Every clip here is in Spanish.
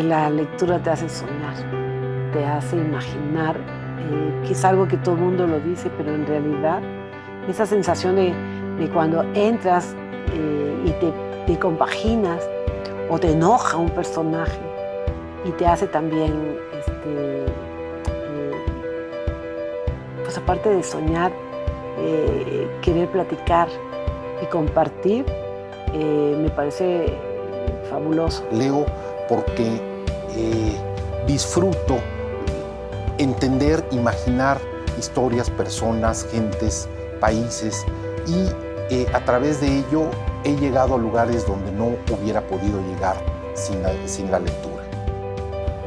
que la lectura te hace soñar, te hace imaginar, que es algo que todo el mundo lo dice, pero en realidad esa sensación de cuando entras y te compaginas o te enoja un personaje y te hace también, pues aparte de soñar, querer platicar y compartir, me parece fabuloso. Leo porque disfruto entender, imaginar historias, personas, gentes, países y a través de ello he llegado a lugares donde no hubiera podido llegar sin la lectura.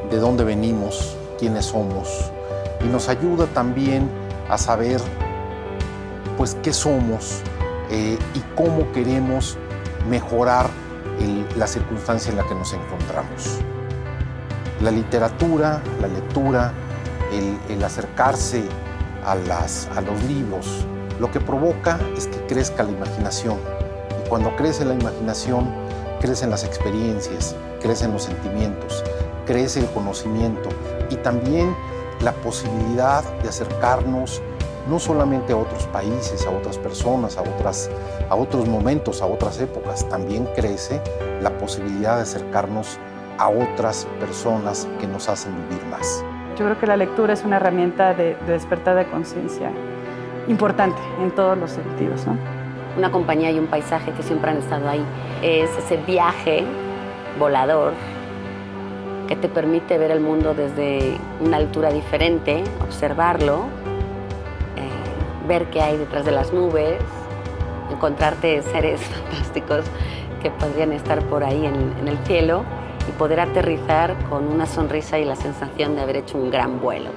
De dónde venimos, quiénes somos, y nos ayuda también a saber pues qué somos y cómo queremos mejorar la circunstancia en la que nos encontramos. La literatura, la lectura, el acercarse a los libros, lo que provoca es que crezca la imaginación. Y cuando crece la imaginación, crecen las experiencias, crecen los sentimientos, crece el conocimiento y también la posibilidad de acercarnos no solamente a otros países, a otras personas, a otros momentos, a otras épocas, también crece la posibilidad de acercarnos a otras personas que nos hacen vivir más. Yo creo que la lectura es una herramienta de despertar de conciencia importante en todos los sentidos, ¿no? Una compañía y un paisaje que siempre han estado ahí. Es ese viaje volador que te permite ver el mundo desde una altura diferente, observarlo, ver qué hay detrás de las nubes, encontrarte seres fantásticos que podrían estar por ahí en el cielo y poder aterrizar con una sonrisa y la sensación de haber hecho un gran vuelo.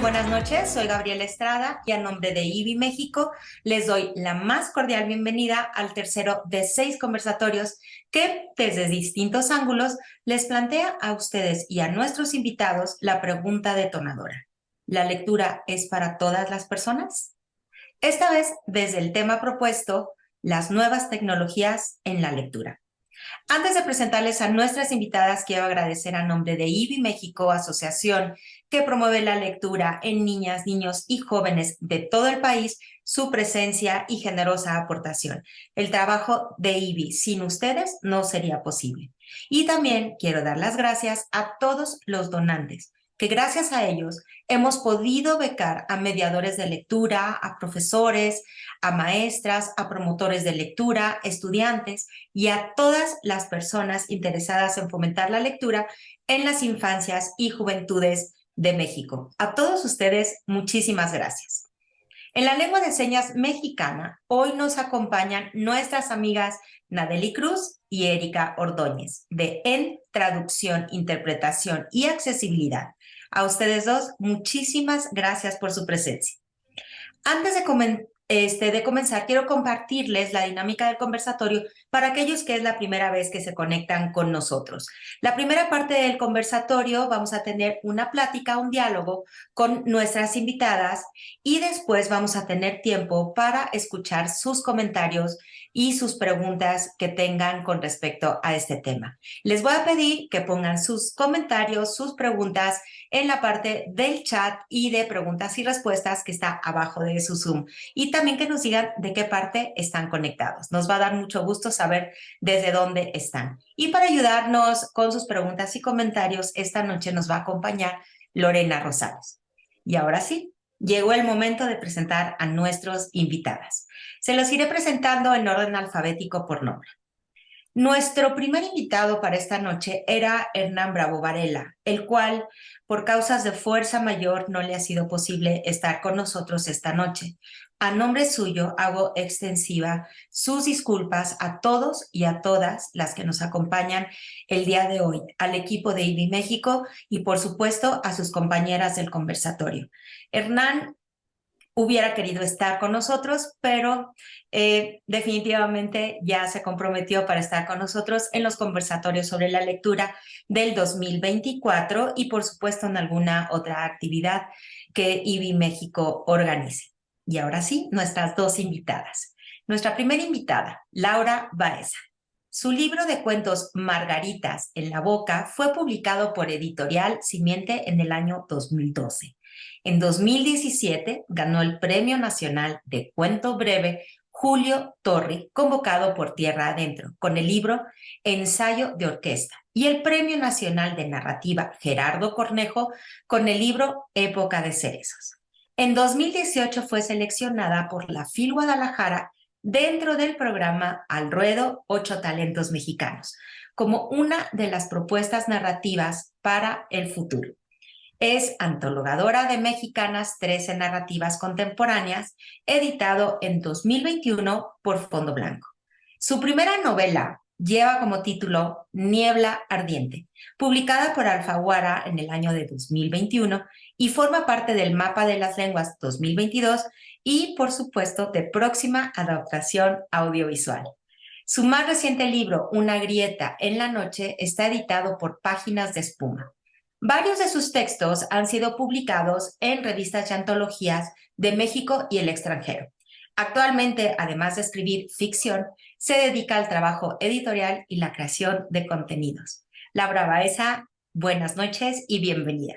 Buenas noches, soy Gabriela Estrada y a nombre de IBI México les doy la más cordial bienvenida al tercero de 6 conversatorios que desde distintos ángulos les plantea a ustedes y a nuestros invitados la pregunta detonadora. ¿La lectura es para todas las personas? Esta vez desde el tema propuesto, las nuevas tecnologías en la lectura. Antes de presentarles a nuestras invitadas, quiero agradecer a nombre de IBI México, asociación que promueve la lectura en niñas, niños y jóvenes de todo el país, su presencia y generosa aportación. El trabajo de IBI sin ustedes no sería posible. Y también quiero dar las gracias a todos los donantes, que gracias a ellos hemos podido becar a mediadores de lectura, a profesores, a maestras, a promotores de lectura, estudiantes y a todas las personas interesadas en fomentar la lectura en las infancias y juventudes de México. A todos ustedes, muchísimas gracias. En la lengua de señas mexicana, hoy nos acompañan nuestras amigas Nadeli Cruz y Erika Ordóñez, de En Traducción, Interpretación y Accesibilidad. A ustedes dos, muchísimas gracias por su presencia. Antes de de comenzar, quiero compartirles la dinámica del conversatorio para aquellos que es la primera vez que se conectan con nosotros. La primera parte del conversatorio vamos a tener una plática, un diálogo con nuestras invitadas y después vamos a tener tiempo para escuchar sus comentarios y sus preguntas que tengan con respecto a este tema. Les voy a pedir que pongan sus comentarios, sus preguntas en la parte del chat y de preguntas y respuestas que está abajo de su Zoom. Y también que nos digan de qué parte están conectados. Nos va a dar mucho gusto saber desde dónde están. Y para ayudarnos con sus preguntas y comentarios, esta noche nos va a acompañar Lorena Rosales. Y ahora sí, llegó el momento de presentar a nuestros invitadas. Se los iré presentando en orden alfabético por nombre. Nuestro primer invitado para esta noche era Hernán Bravo Varela, el cual, por causas de fuerza mayor, no le ha sido posible estar con nosotros esta noche. A nombre suyo, hago extensiva sus disculpas a todos y a todas las que nos acompañan el día de hoy, al equipo de IBI México y, por supuesto, a sus compañeras del conversatorio. Hernán hubiera querido estar con nosotros, pero definitivamente ya se comprometió para estar con nosotros en los conversatorios sobre la lectura del 2024 y, por supuesto, en alguna otra actividad que IBI México organice. Y ahora sí, nuestras dos invitadas. Nuestra primera invitada, Laura Baeza. Su libro de cuentos Margaritas en la boca fue publicado por Editorial Simiente en el año 2012. En 2017 ganó el Premio Nacional de Cuento Breve Julio Torri, convocado por Tierra Adentro, con el libro Ensayo de Orquesta, y el Premio Nacional de Narrativa Gerardo Cornejo, con el libro Época de Cerezos. En 2018 fue seleccionada por la FIL Guadalajara dentro del programa Al Ruedo 8 Talentos Mexicanos, como una de las propuestas narrativas para el futuro. Es antologadora de Mexicanas 13 Narrativas Contemporáneas, editado en 2021 por Fondo Blanco. Su primera novela lleva como título Niebla Ardiente, publicada por Alfaguara en el año de 2021 y forma parte del Mapa de las Lenguas 2022 y, por supuesto, de próxima adaptación audiovisual. Su más reciente libro, Una grieta en la noche, está editado por Páginas de Espuma. Varios de sus textos han sido publicados en revistas y antologías de México y el extranjero. Actualmente, además de escribir ficción, se dedica al trabajo editorial y la creación de contenidos. Laura Baeza, buenas noches y bienvenida.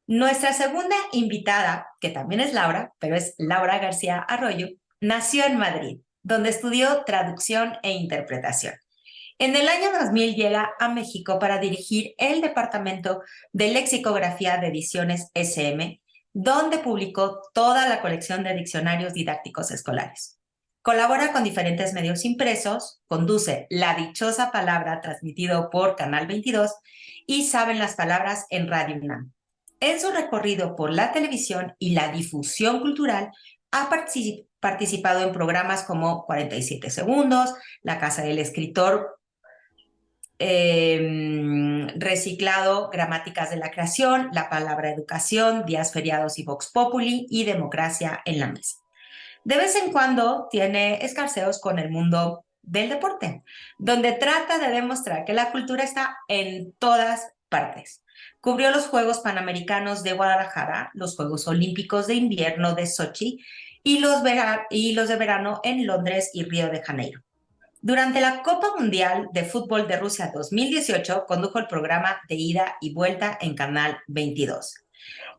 Nuestra segunda invitada, que también es Laura, pero es Laura García Arroyo, nació en Madrid, donde estudió traducción e interpretación. En el año 2000 llega a México para dirigir el Departamento de Lexicografía de Ediciones SM, donde publicó toda la colección de diccionarios didácticos escolares. Colabora con diferentes medios impresos, conduce La Dichosa Palabra, transmitido por Canal 22, y Saben las Palabras en Radio UNAM. En su recorrido por la televisión y la difusión cultural, ha participado en programas como 47 Segundos, La Casa del Escritor, Reciclado, Gramáticas de la Creación, La Palabra Educación, Días Feriados y Vox Populi y Democracia en la Mesa. De vez en cuando tiene escarceos con el mundo del deporte, donde trata de demostrar que la cultura está en todas partes. Cubrió los Juegos Panamericanos de Guadalajara, los Juegos Olímpicos de Invierno de Sochi y los de verano en Londres y Río de Janeiro. Durante la Copa Mundial de Fútbol de Rusia 2018, condujo el programa de ida y vuelta en Canal 22.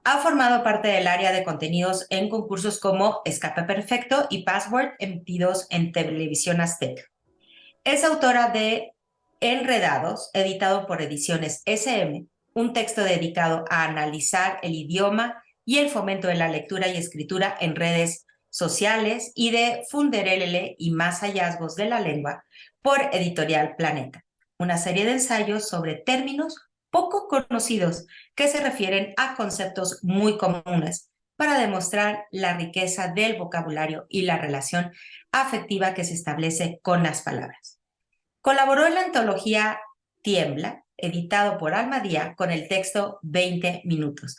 Ha formado parte del área de contenidos en concursos como Escape Perfecto y Password, emitidos en Televisión Azteca. Es autora de Enredados, editado por Ediciones SM, un texto dedicado a analizar el idioma y el fomento de la lectura y escritura en redes sociales, y de Funderelele y más hallazgos de la lengua por Editorial Planeta, una serie de ensayos sobre términos poco conocidos que se refieren a conceptos muy comunes para demostrar la riqueza del vocabulario y la relación afectiva que se establece con las palabras. Colaboró en la antología Tiembla, editado por Almadía, con el texto 20 minutos.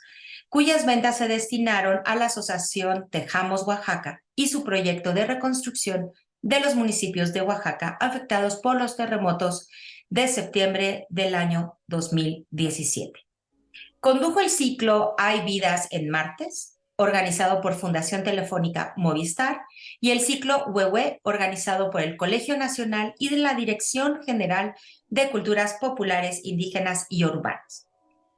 cuyas ventas se destinaron a la Asociación Tejamos Oaxaca y su proyecto de reconstrucción de los municipios de Oaxaca afectados por los terremotos de septiembre del año 2017. Condujo el ciclo Hay vidas en Martes, organizado por Fundación Telefónica Movistar, y el ciclo Huehue, organizado por el Colegio Nacional y de la Dirección General de Culturas Populares, Indígenas y Urbanas.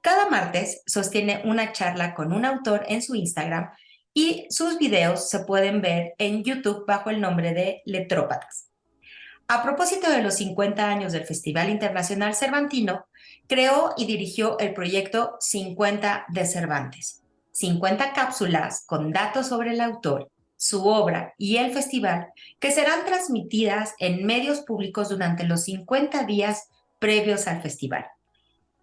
Cada martes sostiene una charla con un autor en su Instagram y sus videos se pueden ver en YouTube bajo el nombre de Letrópatas. A propósito de los 50 años del Festival Internacional Cervantino, creó y dirigió el proyecto 50 de Cervantes, 50 cápsulas con datos sobre el autor, su obra y el festival que serán transmitidas en medios públicos durante los 50 días previos al festival.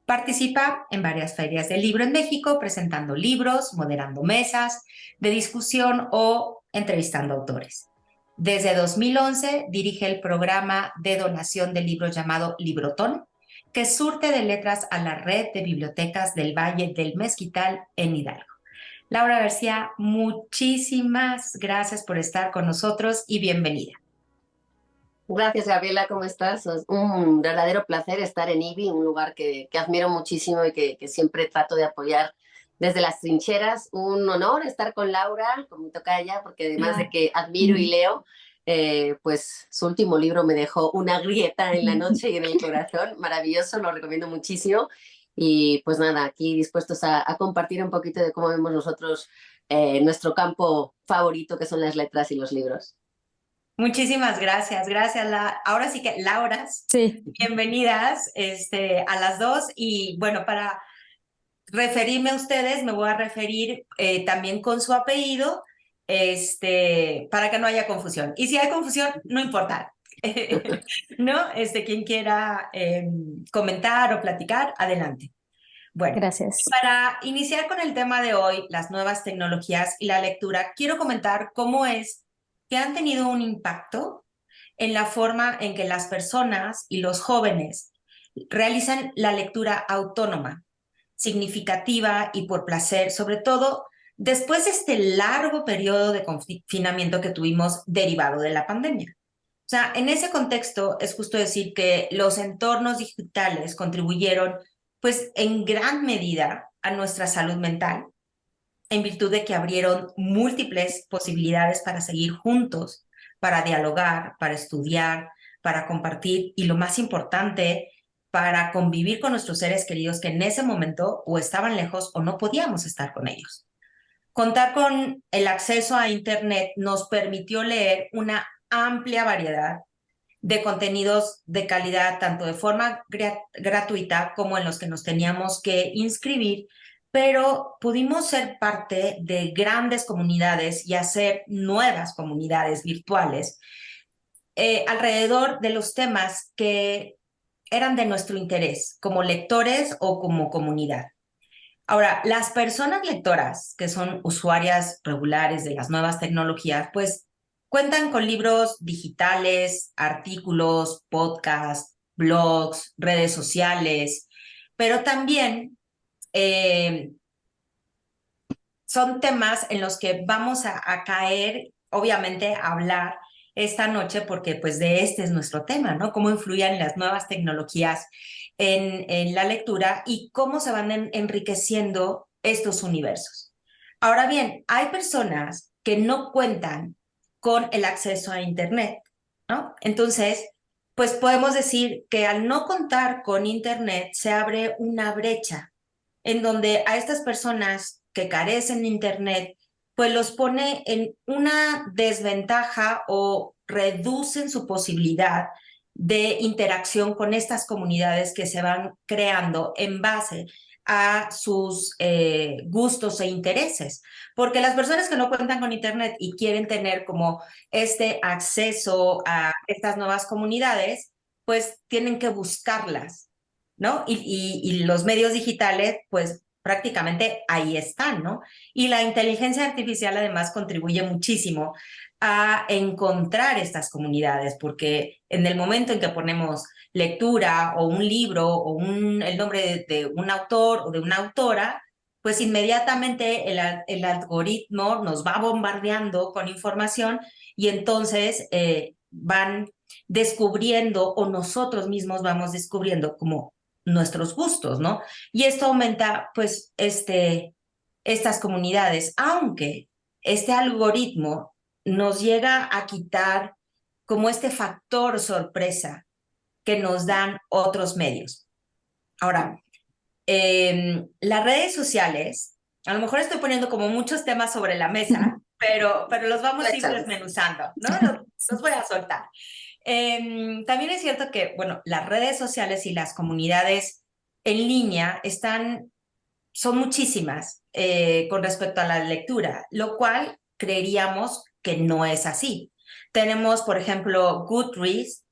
Participa en varias ferias del libro en México, presentando libros, moderando mesas de discusión o entrevistando autores. Desde 2011 dirige el programa de donación de libros llamado Librotón, que surte de letras a la red de bibliotecas del Valle del Mezquital en Hidalgo. Laura García, muchísimas gracias por estar con nosotros y bienvenida. Gracias, Gabriela, ¿cómo estás? Es un verdadero placer estar en IBI, un lugar que admiro muchísimo y que siempre trato de apoyar desde las trincheras. Un honor estar con Laura, con mi tocaya, porque además de que admiro y leo, pues su último libro me dejó una grieta en la noche y en el corazón. Maravilloso, lo recomiendo muchísimo. Y pues nada, aquí dispuestos a compartir un poquito de cómo vemos nosotros nuestro campo favorito, que son las letras y los libros. Muchísimas gracias, ahora sí que Lauras, Sí. Bienvenidas a las dos. Y bueno, para referirme a ustedes, me voy a referir también con su apellido, para que no haya confusión. Y si hay confusión, no importa, ¿no? Quien quiera comentar o platicar, adelante. Bueno, Gracias. para iniciar con el tema de hoy, las nuevas tecnologías y la lectura, quiero comentar cómo es que han tenido un impacto en la forma en que las personas y los jóvenes realizan la lectura autónoma, significativa y por placer, sobre todo después de este largo periodo de confinamiento que tuvimos derivado de la pandemia. O sea, en ese contexto es justo decir que los entornos digitales contribuyeron, pues, en gran medida a nuestra salud mental, en virtud de que abrieron múltiples posibilidades para seguir juntos, para dialogar, para estudiar, para compartir y, lo más importante, para convivir con nuestros seres queridos que en ese momento o estaban lejos o no podíamos estar con ellos. Contar con el acceso a Internet nos permitió leer una amplia variedad de contenidos de calidad, tanto de forma gratuita como en los que nos teníamos que inscribir, pero pudimos ser parte de grandes comunidades y hacer nuevas comunidades virtuales alrededor de los temas que eran de nuestro interés, como lectores o como comunidad. Ahora, las personas lectoras, que son usuarias regulares de las nuevas tecnologías, pues cuentan con libros digitales, artículos, podcasts, blogs, redes sociales, pero también son temas en los que vamos a caer, obviamente, a hablar esta noche, porque pues de este es nuestro tema, ¿no? Cómo influyen las nuevas tecnologías en la lectura y cómo se van enriqueciendo estos universos. Ahora bien, hay personas que no cuentan con el acceso a Internet, ¿no? Entonces, pues podemos decir que al no contar con Internet se abre una brecha en donde a estas personas que carecen de Internet, pues los pone en una desventaja o reducen su posibilidad de interacción con estas comunidades que se van creando en base a sus gustos e intereses. Porque las personas que no cuentan con Internet y quieren tener como este acceso a estas nuevas comunidades, pues tienen que buscarlas, ¿no? Y los medios digitales, pues prácticamente ahí están, ¿no? Y la inteligencia artificial además contribuye muchísimo a encontrar estas comunidades, porque en el momento en que ponemos lectura o un libro o el nombre de un autor o de una autora, pues inmediatamente el algoritmo nos va bombardeando con información y entonces van descubriendo o nosotros mismos vamos descubriendo como nuestros gustos, ¿no? Y esto aumenta pues estas comunidades, aunque este algoritmo nos llega a quitar como este factor sorpresa que nos dan otros medios. Ahora, las redes sociales, a lo mejor estoy poniendo como muchos temas sobre la mesa, pero los vamos a ir desmenuzando, ¿no? Los voy a soltar. También es cierto que, bueno, las redes sociales y las comunidades en línea son muchísimas con respecto a la lectura, lo cual creeríamos que no es así. Tenemos, por ejemplo, Goodreads,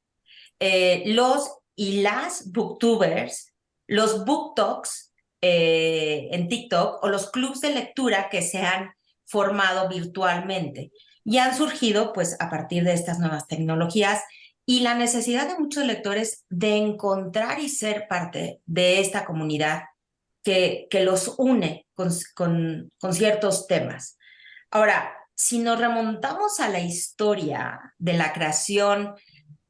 los y las booktubers, los book talks en TikTok o los clubs de lectura que se han formado virtualmente y han surgido pues a partir de estas nuevas tecnologías y la necesidad de muchos lectores de encontrar y ser parte de esta comunidad que los une con ciertos temas. Ahora, si nos remontamos a la historia de la creación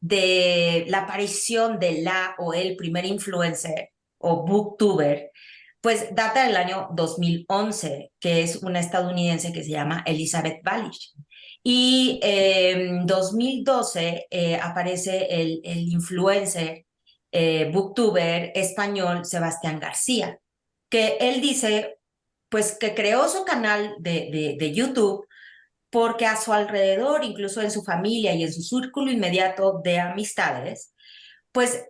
de la aparición de la o el primer influencer o booktuber, pues data del año 2011, que es una estadounidense que se llama Elizabeth Balish. Y en 2012 aparece el influencer booktuber español Sebastián García, que él dice pues que creó su canal de YouTube porque a su alrededor, incluso en su familia y en su círculo inmediato de amistades, pues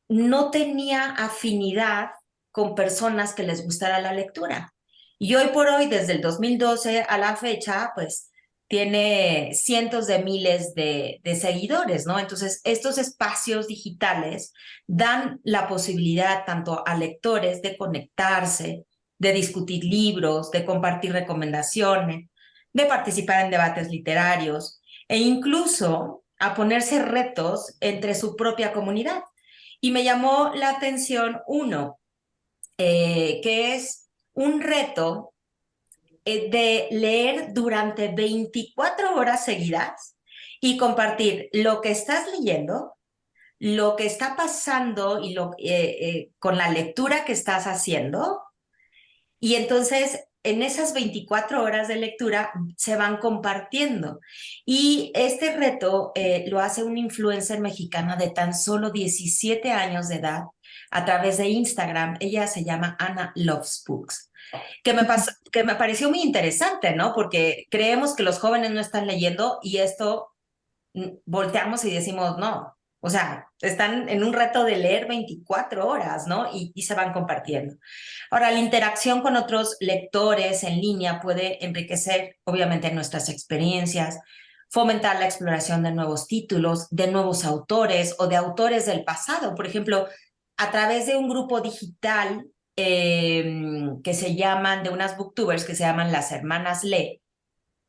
no tenía afinidad con personas que les gustara la lectura. Y hoy por hoy, desde el 2012 a la fecha, pues tiene cientos de miles de seguidores, ¿no? Entonces, estos espacios digitales dan la posibilidad tanto a lectores de conectarse, de discutir libros, de compartir recomendaciones, de participar en debates literarios e incluso a ponerse retos entre su propia comunidad. Y me llamó la atención uno, que es un reto de leer durante 24 horas seguidas y compartir lo que estás leyendo, lo que está pasando y con la lectura que estás haciendo. Y entonces, en esas 24 horas de lectura se van compartiendo. Y este reto lo hace una influencer mexicana de tan solo 17 años de edad a través de Instagram. Ella se llama Ana Loves Books. Que me pareció muy interesante, ¿no? Porque creemos que los jóvenes no están leyendo y esto volteamos y decimos, no, o sea, están en un reto de leer 24 horas, ¿no? Y se van compartiendo. Ahora, la interacción con otros lectores en línea puede enriquecer, obviamente, nuestras experiencias, fomentar la exploración de nuevos títulos, de nuevos autores o de autores del pasado. Por ejemplo, a través de un grupo digital que se llaman, de unas booktubers que se llaman las Hermanas Lee,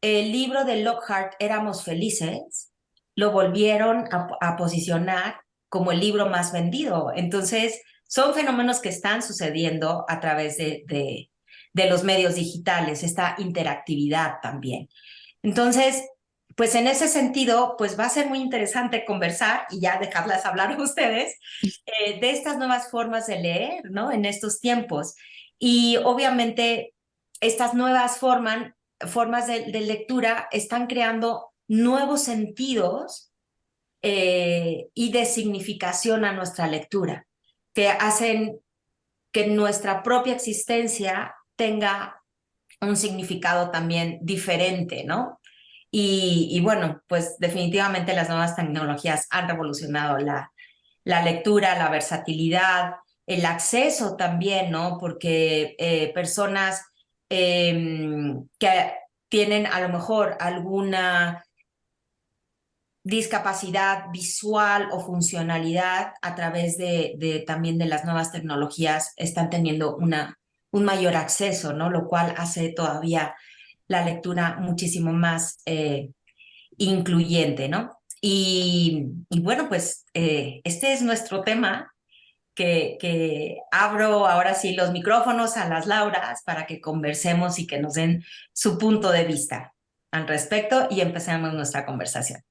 el libro de Lockhart, Éramos Felices, lo volvieron a posicionar como el libro más vendido. Entonces, son fenómenos que están sucediendo a través de los medios digitales, esta interactividad también. Entonces, pues en ese sentido, pues va a ser muy interesante conversar y ya dejarlas hablar a ustedes de estas nuevas formas de leer, ¿no? En estos tiempos. Y obviamente, estas nuevas formas de lectura están creando nuevos sentidos y de significación a nuestra lectura, que hacen que nuestra propia existencia tenga un significado también diferente, ¿no? Y bueno, pues definitivamente las nuevas tecnologías han revolucionado la lectura, la versatilidad, el acceso también, ¿no? Porque personas que tienen a lo mejor alguna discapacidad visual o funcionalidad a través también de las nuevas tecnologías están teniendo un mayor acceso, ¿no? Lo cual hace todavía la lectura muchísimo más incluyente, ¿no? Y bueno, pues este es nuestro tema que abro ahora sí los micrófonos a las Lauras para que conversemos y que nos den su punto de vista al respecto y empecemos nuestra conversación.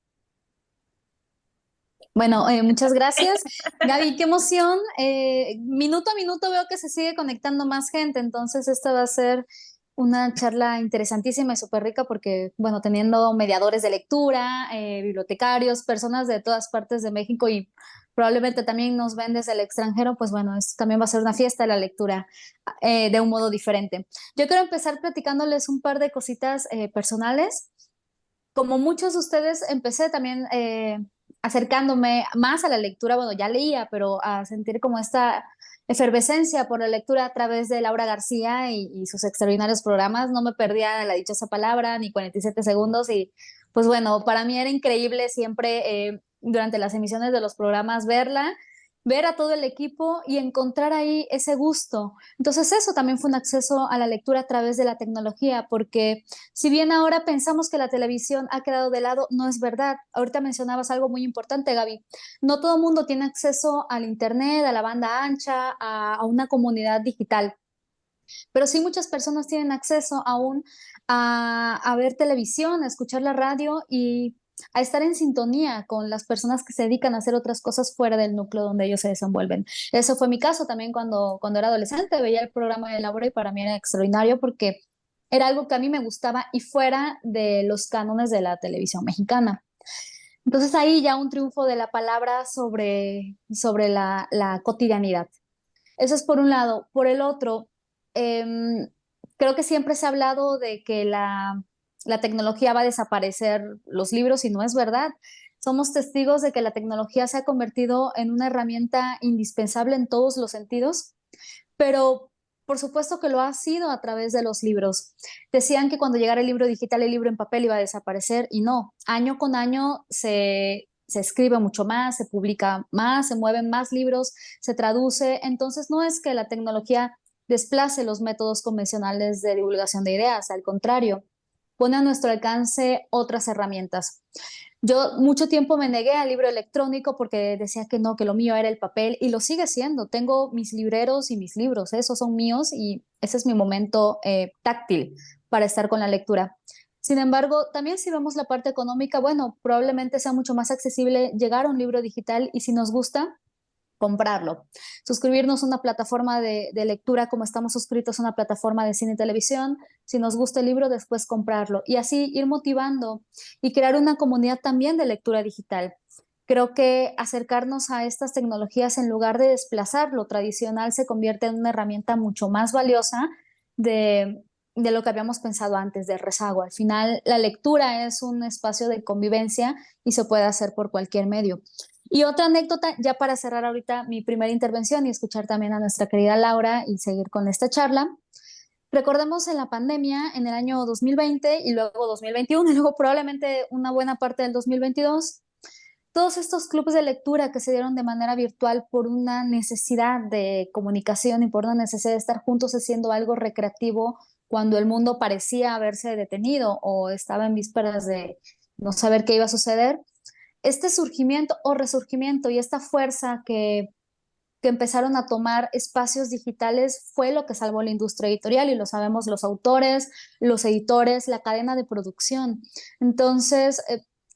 Bueno, muchas gracias. Gaby, qué emoción. Minuto a minuto veo que se sigue conectando más gente, entonces esta va a ser una charla interesantísima y súper rica porque, bueno, teniendo mediadores de lectura, bibliotecarios, personas de todas partes de México y probablemente también nos ven desde el extranjero, pues bueno, también va a ser una fiesta de la lectura de un modo diferente. Yo quiero empezar platicándoles un par de cositas personales. Como muchos de ustedes, empecé también acercándome más a la lectura, bueno, ya leía, pero a sentir como esta efervescencia por la lectura a través de Laura García y sus extraordinarios programas. No me perdía la dichosa palabra ni 47 segundos y pues bueno, para mí era increíble siempre durante las emisiones de los programas verla, ver a todo el equipo y encontrar ahí ese gusto. Entonces eso también fue un acceso a la lectura a través de la tecnología, porque si bien ahora pensamos que la televisión ha quedado de lado, no es verdad. Ahorita mencionabas algo muy importante, Gaby. No todo el mundo tiene acceso al internet, a la banda ancha, a una comunidad digital, pero sí muchas personas tienen acceso aún a ver televisión, a escuchar la radio y a estar en sintonía con las personas que se dedican a hacer otras cosas fuera del núcleo donde ellos se desenvuelven. Eso fue mi caso también cuando era adolescente, veía el programa de Laura y para mí era extraordinario porque era algo que a mí me gustaba y fuera de los cánones de la televisión mexicana. Entonces ahí ya un triunfo de la palabra sobre la cotidianidad. Eso es por un lado. Por el otro, em, creo que siempre se ha hablado de que la tecnología va a desaparecer los libros y no es verdad. Somos testigos de que la tecnología se ha convertido en una herramienta indispensable en todos los sentidos, pero por supuesto que lo ha sido a través de los libros. Decían que cuando llegara el libro digital, el libro en papel iba a desaparecer y no. Año con año se escribe mucho más, se publica más, se mueven más libros, se traduce. Entonces no es que la tecnología desplace los métodos convencionales de divulgación de ideas, al contrario, pone a nuestro alcance otras herramientas. Yo mucho tiempo me negué al libro electrónico porque decía que no, que lo mío era el papel y lo sigue siendo. Tengo mis libreros y mis libros, esos son míos y ese es mi momento táctil para estar con la lectura. Sin embargo, también si vemos la parte económica, bueno, probablemente sea mucho más accesible llegar a un libro digital y si nos gusta, comprarlo. Suscribirnos a una plataforma de lectura como estamos suscritos a una plataforma de cine y televisión. Si nos gusta el libro, después comprarlo. Y así ir motivando y crear una comunidad también de lectura digital. Creo que acercarnos a estas tecnologías en lugar de desplazar lo tradicional se convierte en una herramienta mucho más valiosa de lo que habíamos pensado antes, de rezago. Al final, la lectura es un espacio de convivencia y se puede hacer por cualquier medio. Y otra anécdota, ya para cerrar ahorita mi primera intervención y escuchar también a nuestra querida Laura y seguir con esta charla. Recordemos en la pandemia, en el año 2020 y luego 2021 y luego probablemente una buena parte del 2022, todos estos clubes de lectura que se dieron de manera virtual por una necesidad de comunicación y por una necesidad de estar juntos haciendo algo recreativo cuando el mundo parecía haberse detenido o estaba en vísperas de no saber qué iba a suceder. Este surgimiento o resurgimiento y esta fuerza que empezaron a tomar espacios digitales fue lo que salvó la industria editorial y lo sabemos los autores, los editores, la cadena de producción. Entonces,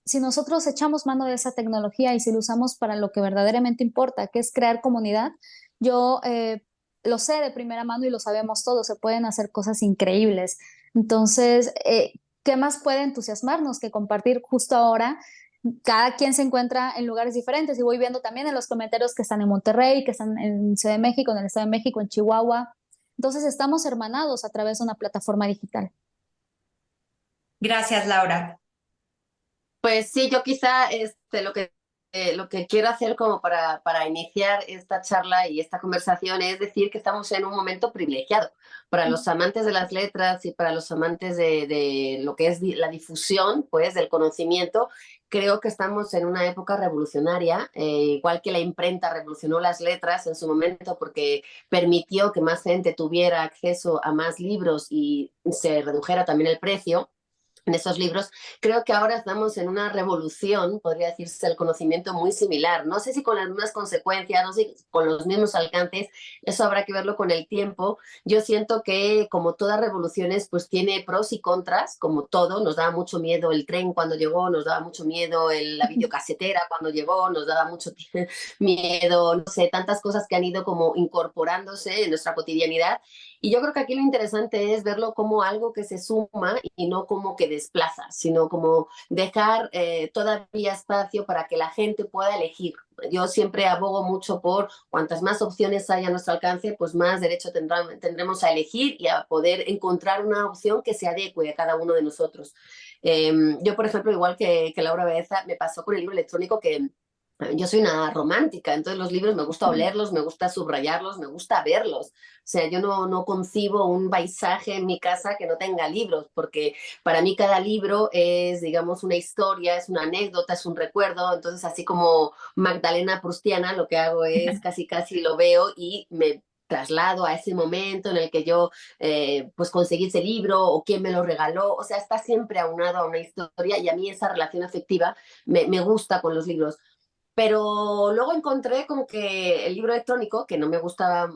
si nosotros echamos mano de esa tecnología y si lo usamos para lo que verdaderamente importa, que es crear comunidad, yo lo sé de primera mano y lo sabemos todos, se pueden hacer cosas increíbles. Entonces, ¿qué más puede entusiasmarnos que compartir justo ahora? Cada quien se encuentra en lugares diferentes y voy viendo también en los comentarios que están en Monterrey, que están en Ciudad de México, en el Estado de México, en Chihuahua. Entonces estamos hermanados a través de una plataforma digital. Gracias, Laura. Pues sí, yo quizá lo que quiero hacer como para iniciar esta charla y esta conversación es decir que estamos en un momento privilegiado para los amantes de las letras y para los amantes de lo que es la difusión, pues, del conocimiento. Creo que estamos en una época revolucionaria, igual que la imprenta revolucionó las letras en su momento porque permitió que más gente tuviera acceso a más libros y se redujera también el precio. en esos libros. Creo que ahora estamos en una revolución, podría decirse, del conocimiento muy similar. No sé si con las mismas consecuencias, no sé si con los mismos alcances, eso habrá que verlo con el tiempo. Yo siento que, como todas revoluciones, pues tiene pros y contras, como todo. Nos daba mucho miedo el tren cuando llegó, nos daba mucho miedo la videocasetera cuando llegó, nos daba mucho miedo, no sé, tantas cosas que han ido como incorporándose en nuestra cotidianidad. Y yo creo que aquí lo interesante es verlo como algo que se suma y no como que desplaza, sino como dejar todavía espacio para que la gente pueda elegir. Yo siempre abogo mucho por cuantas más opciones hay a nuestro alcance, pues más derecho tendremos a elegir y a poder encontrar una opción que se adecue a cada uno de nosotros. Yo, por ejemplo, igual que Laura Baeza, me pasó con el libro electrónico que yo soy una romántica, entonces los libros me gusta olerlos, me gusta subrayarlos, me gusta verlos. O sea, yo no concibo un paisaje en mi casa que no tenga libros, porque para mí cada libro es, digamos, una historia, es una anécdota, es un recuerdo. Entonces, así como Magdalena Prustiana, lo que hago es casi lo veo y me traslado a ese momento en el que yo pues conseguí ese libro o quién me lo regaló. O sea, está siempre aunado a una historia y a mí esa relación afectiva me gusta con los libros. Pero luego encontré como que el libro electrónico, que no me gustaba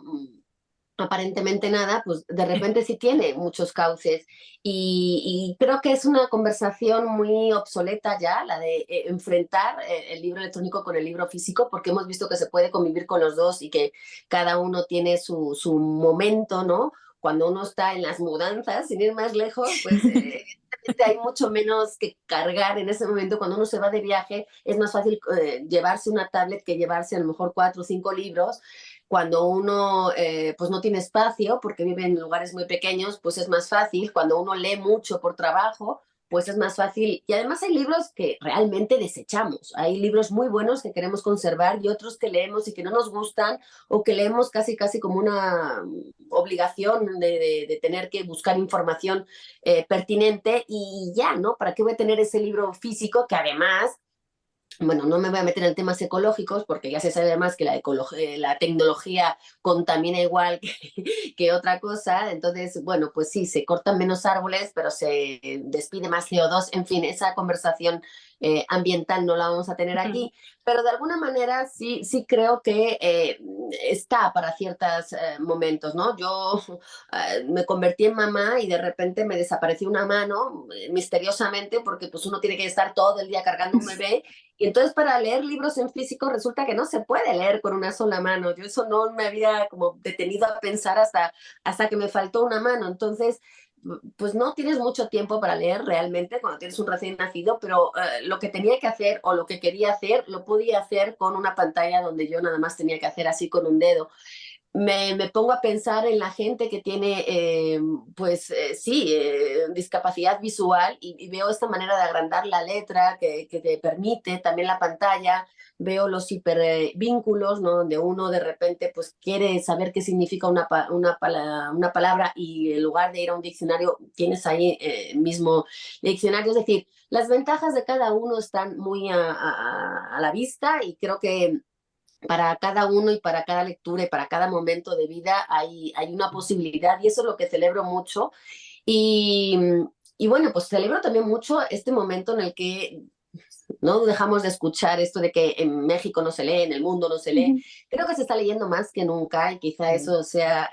aparentemente nada, pues de repente sí tiene muchos cauces y creo que es una conversación muy obsoleta ya, la de enfrentar el libro electrónico con el libro físico, porque hemos visto que se puede convivir con los dos y que cada uno tiene su momento, ¿no? Cuando uno está en las mudanzas, sin ir más lejos, pues hay mucho menos que cargar en ese momento. Cuando uno se va de viaje, es más fácil llevarse una tablet que llevarse a lo mejor 4 o 5 libros. Cuando uno pues no tiene espacio porque vive en lugares muy pequeños, pues es más fácil. Cuando uno lee mucho por trabajo, pues es más fácil. Y además hay libros que realmente desechamos. Hay libros muy buenos que queremos conservar y otros que leemos y que no nos gustan o que leemos casi como una obligación de tener que buscar información pertinente y ya, ¿no? ¿Para qué voy a tener ese libro físico que además, bueno, no me voy a meter en temas ecológicos porque ya se sabe además que la tecnología contamina igual que otra cosa? Entonces, bueno, pues sí, se cortan menos árboles, pero se despide más CO2. En fin, esa conversación ambiental no la vamos a tener aquí, pero de alguna manera sí creo que está para ciertos momentos, ¿no? Yo me convertí en mamá y de repente me desapareció una mano misteriosamente porque pues uno tiene que estar todo el día cargando un bebé y entonces para leer libros en físico resulta que no se puede leer con una sola mano. Yo eso no me había como detenido a pensar hasta que me faltó una mano. Entonces, pues no tienes mucho tiempo para leer realmente cuando tienes un recién nacido, pero lo que tenía que hacer o lo que quería hacer, lo podía hacer con una pantalla donde yo nada más tenía que hacer así con un dedo. Me pongo a pensar en la gente que tiene, pues sí, discapacidad visual y veo esta manera de agrandar la letra que te permite también la pantalla, veo los hipervínculos, ¿no? Donde uno de repente pues quiere saber qué significa una palabra y en lugar de ir a un diccionario tienes ahí mismo diccionario. Es decir, las ventajas de cada uno están muy a la vista y creo que para cada uno y para cada lectura y para cada momento de vida hay una posibilidad y eso es lo que celebro mucho. Y, y bueno, pues celebro también mucho este momento en el que no dejamos de escuchar esto de que en México no se lee, en el mundo no se lee. Creo que se está leyendo más que nunca y quizá eso sea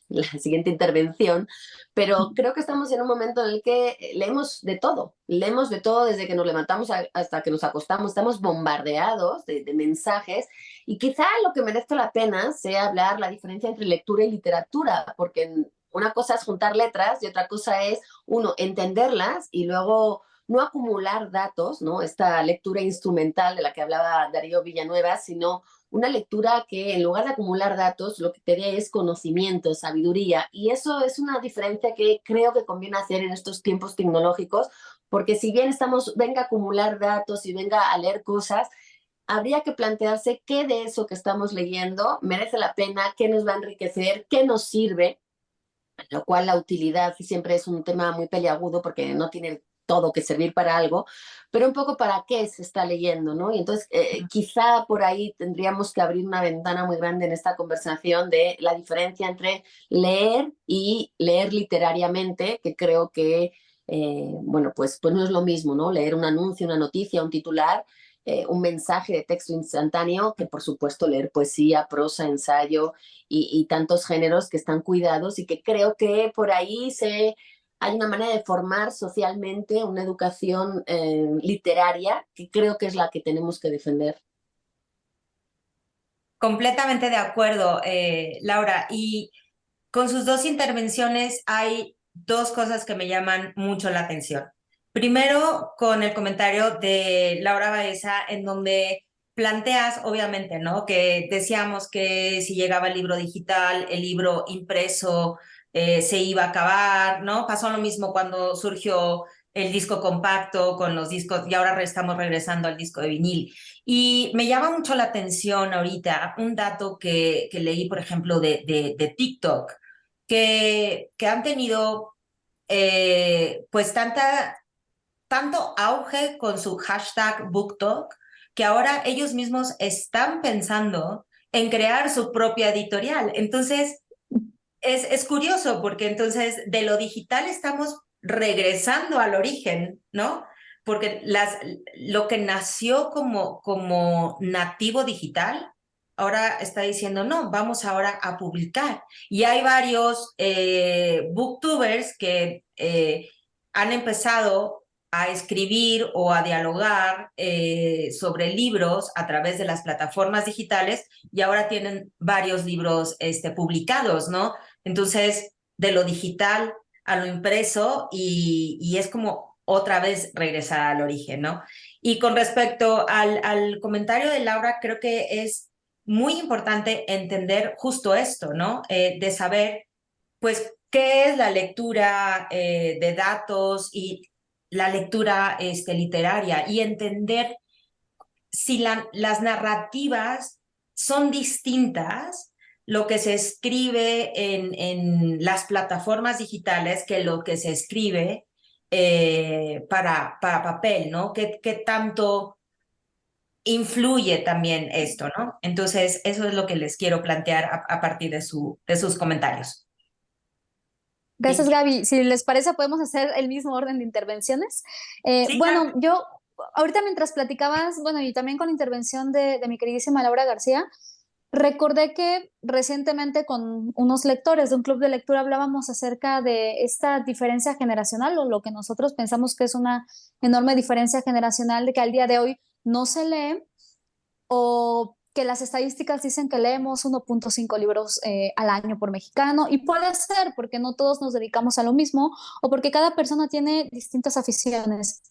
la siguiente intervención, pero creo que estamos en un momento en el que leemos de todo desde que nos levantamos hasta que nos acostamos, estamos bombardeados de mensajes y quizá lo que merezca la pena sea hablar la diferencia entre lectura y literatura, porque una cosa es juntar letras y otra cosa es, uno, entenderlas y luego no acumular datos, ¿no? Esta lectura instrumental de la que hablaba Darío Villanueva, sino una lectura que en lugar de acumular datos, lo que te dé es conocimiento, sabiduría. Y eso es una diferencia que creo que conviene hacer en estos tiempos tecnológicos, porque si bien venga a acumular datos y venga a leer cosas, habría que plantearse qué de eso que estamos leyendo merece la pena, qué nos va a enriquecer, qué nos sirve, lo cual la utilidad siempre es un tema muy peliagudo porque no tiene todo que servir para algo, pero un poco para qué se está leyendo, ¿no? Y entonces quizá por ahí tendríamos que abrir una ventana muy grande en esta conversación de la diferencia entre leer y leer literariamente, que creo que bueno, pues no es lo mismo, ¿no? Leer un anuncio, una noticia, un titular, un mensaje de texto instantáneo, que por supuesto leer poesía, prosa, ensayo y tantos géneros que están cuidados y que creo que por ahí hay una manera de formar socialmente una educación literaria que creo que es la que tenemos que defender. Completamente de acuerdo, Laura. Y con sus dos intervenciones hay dos cosas que me llaman mucho la atención. Primero, con el comentario de Laura Baeza, en donde planteas, obviamente, ¿no? Que decíamos que si llegaba el libro digital, el libro impreso se iba a acabar, ¿no? Pasó lo mismo cuando surgió el disco compacto con los discos y ahora estamos regresando al disco de vinil. Y me llama mucho la atención ahorita un dato que leí, por ejemplo, de TikTok, que han tenido pues tanto auge con su hashtag BookTok, que ahora ellos mismos están pensando en crear su propia editorial. Entonces, es curioso porque entonces de lo digital estamos regresando al origen, ¿no? Porque lo que nació como nativo digital, ahora está diciendo, no, vamos ahora a publicar. Y hay varios booktubers que han empezado a escribir o a dialogar sobre libros a través de las plataformas digitales y ahora tienen varios libros publicados, ¿no? Entonces, de lo digital a lo impreso y es como otra vez regresar al origen, ¿no? Y con respecto al comentario de Laura, creo que es muy importante entender justo esto, ¿no? De saber, pues, qué es la lectura de datos y la lectura literaria y entender si las narrativas son distintas, lo que se escribe en las plataformas digitales que lo que se escribe para papel, ¿no? ¿Qué tanto influye también esto, ¿no? Entonces, eso es lo que les quiero plantear a partir de sus comentarios. Gracias, Gaby. Si les parece, podemos hacer el mismo orden de intervenciones. Sí, Bueno, claro. yo ahorita mientras platicabas, bueno, y también con la intervención de mi queridísima Laura García, recordé que recientemente con unos lectores de un club de lectura hablábamos acerca de esta diferencia generacional o lo que nosotros pensamos que es una enorme diferencia generacional de que al día de hoy no se lee o que las estadísticas dicen que leemos 1.5 libros al año por mexicano y puede ser porque no todos nos dedicamos a lo mismo o porque cada persona tiene distintas aficiones.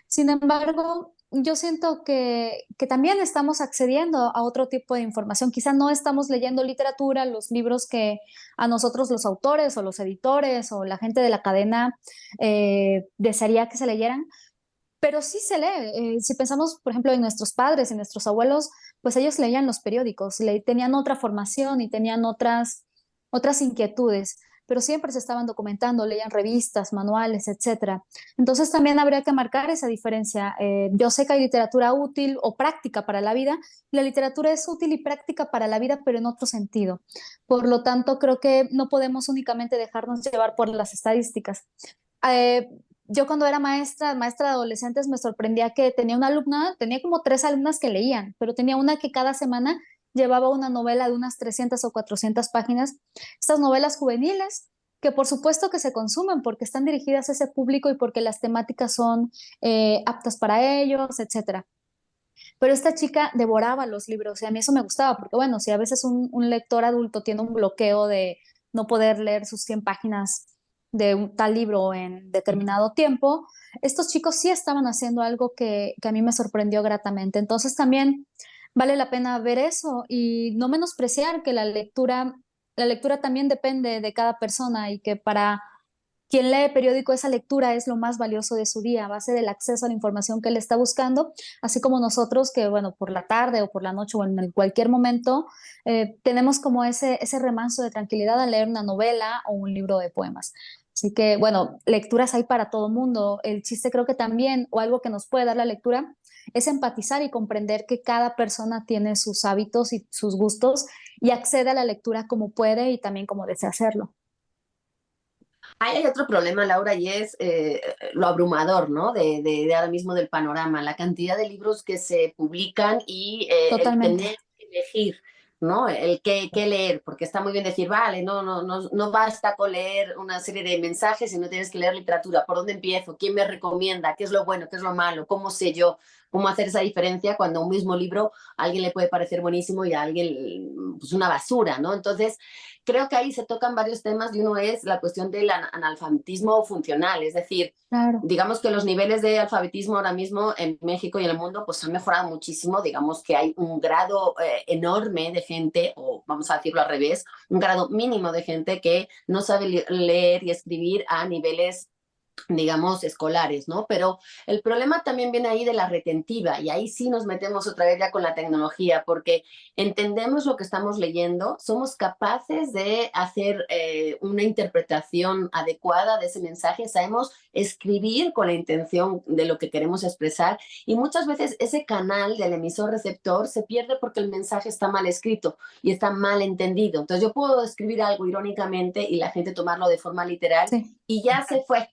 Sin embargo, yo siento que también estamos accediendo a otro tipo de información. Quizá no estamos leyendo literatura, los libros que a nosotros los autores o los editores o la gente de la cadena desearía que se leyeran, pero sí se lee. Si pensamos, por ejemplo, en nuestros padres, en nuestros abuelos, pues ellos leían los periódicos, tenían otra formación y tenían otras inquietudes, pero siempre se estaban documentando, leían revistas, manuales, etcétera. Entonces también habría que marcar esa diferencia. Yo sé que hay literatura útil o práctica para la vida. La literatura es útil y práctica para la vida, pero en otro sentido. Por lo tanto, creo que no podemos únicamente dejarnos llevar por las estadísticas. Eh, yo cuando era maestra de adolescentes, me sorprendía que tenía como 3 alumnas que leían, pero tenía una que cada semana llevaba una novela de unas 300 o 400 páginas. Estas novelas juveniles, que por supuesto que se consumen porque están dirigidas a ese público y porque las temáticas son aptas para ellos, etcétera. Pero esta chica devoraba los libros y a mí eso me gustaba porque, bueno, si a veces un lector adulto tiene un bloqueo de no poder leer sus 100 páginas de un tal libro en determinado tiempo, estos chicos sí estaban haciendo algo que a mí me sorprendió gratamente. Entonces también vale la pena ver eso y no menospreciar que la lectura también depende de cada persona y que para quien lee periódico, esa lectura es lo más valioso de su día, va a ser el acceso a la información que él está buscando, así como nosotros que, bueno, por la tarde o por la noche o en cualquier momento, tenemos como ese remanso de tranquilidad al leer una novela o un libro de poemas. Así que, bueno, lecturas hay para todo mundo. El chiste creo que también, o algo que nos puede dar la lectura, es empatizar y comprender que cada persona tiene sus hábitos y sus gustos y accede a la lectura como puede y también como desea hacerlo. Hay otro problema, Laura, y es lo abrumador, ¿no? De ahora mismo del panorama, la cantidad de libros que se publican y el Totalmente. tener que elegir, ¿no? El qué leer, porque está muy bien decir, vale, no basta con leer una serie de mensajes, sino tienes que leer literatura. ¿Por dónde empiezo? ¿Quién me recomienda? ¿Qué es lo bueno? ¿Qué es lo malo? ¿Cómo sé yo? ¿Cómo hacer esa diferencia cuando un mismo libro a alguien le puede parecer buenísimo y a alguien pues una basura, ¿no? Entonces, creo que ahí se tocan varios temas y uno es la cuestión del analfabetismo funcional, es decir, Claro. digamos que los niveles de alfabetismo ahora mismo en México y en el mundo pues han mejorado muchísimo, digamos que hay un grado enorme de gente, o vamos a decirlo al revés, un grado mínimo de gente que no sabe leer y escribir a niveles digamos, escolares, ¿no? Pero el problema también viene ahí de la retentiva y ahí sí nos metemos otra vez ya con la tecnología porque entendemos lo que estamos leyendo, somos capaces de hacer una interpretación adecuada de ese mensaje, sabemos escribir con la intención de lo que queremos expresar y muchas veces ese canal del emisor receptor se pierde porque el mensaje está mal escrito y está mal entendido. Entonces yo puedo escribir algo irónicamente y la gente tomarlo de forma literal Sí. y ya se fue.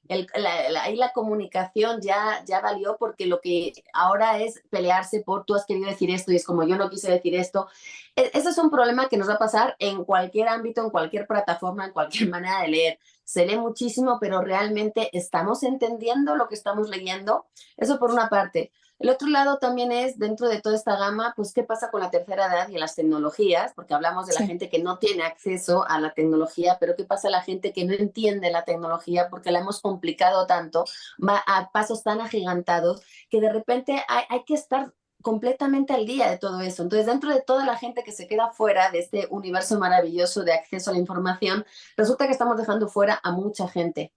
Ahí la comunicación ya valió porque lo que ahora es pelearse por tú has querido decir esto y es como yo no quise decir esto. Ese es un problema que nos va a pasar en cualquier ámbito, en cualquier plataforma, en cualquier manera de leer. Se lee muchísimo, pero realmente estamos entendiendo lo que estamos leyendo. Eso por una parte. El otro lado también es, dentro de toda esta gama, pues qué pasa con la tercera edad y las tecnologías, porque hablamos de la Sí. gente que no tiene acceso a la tecnología, pero qué pasa a la gente que no entiende la tecnología porque la hemos complicado tanto, va a pasos tan agigantados, que de repente hay que estar completamente al día de todo eso. Entonces, dentro de toda la gente que se queda fuera de este universo maravilloso de acceso a la información, resulta que estamos dejando fuera a mucha gente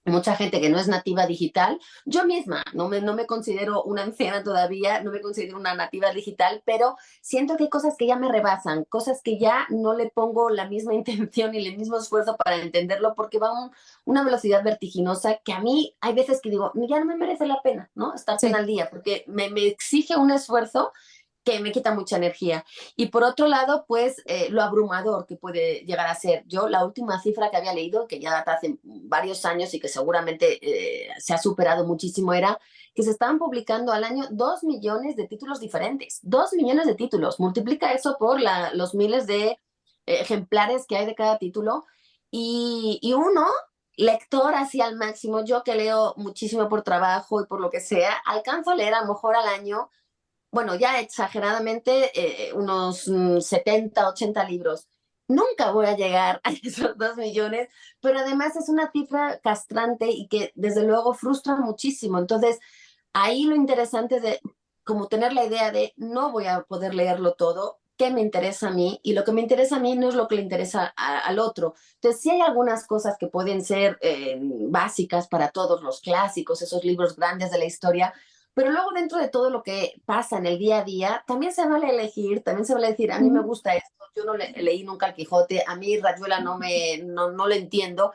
que no es nativa digital. Yo misma no me considero una anciana todavía, no me considero una nativa digital, pero siento que hay cosas que ya me rebasan, cosas que ya no le pongo la misma intención y el mismo esfuerzo para entenderlo porque va a una velocidad vertiginosa que a mí hay veces que digo, ya no me merece la pena, ¿no? Estar tan Sí. al día porque me exige un esfuerzo que me quita mucha energía. Y por otro lado, pues lo abrumador que puede llegar a ser. Yo la última cifra que había leído, que ya data hace varios años y que seguramente se ha superado muchísimo, era que se estaban publicando al año 2 millones de títulos diferentes. 2 millones de títulos. Multiplica eso por los miles de ejemplares que hay de cada título. Y uno lector así al máximo, yo que leo muchísimo por trabajo y por lo que sea, alcanzo a leer a lo mejor al año bueno, ya exageradamente, unos 70, 80 libros. Nunca voy a llegar a esos 2 millones, pero además es una cifra castrante y que desde luego frustra muchísimo. Entonces, ahí lo interesante es de como tener la idea de no voy a poder leerlo todo, qué me interesa a mí y lo que me interesa a mí no es lo que le interesa al otro. Entonces, sí hay algunas cosas que pueden ser básicas para todos los clásicos, esos libros grandes de la historia, pero luego dentro de todo lo que pasa en el día a día, también se vale elegir, también se vale decir, a mí me Ujú. gusta esto, yo no leí nunca el Quijote, a mí Rayuela no lo entiendo,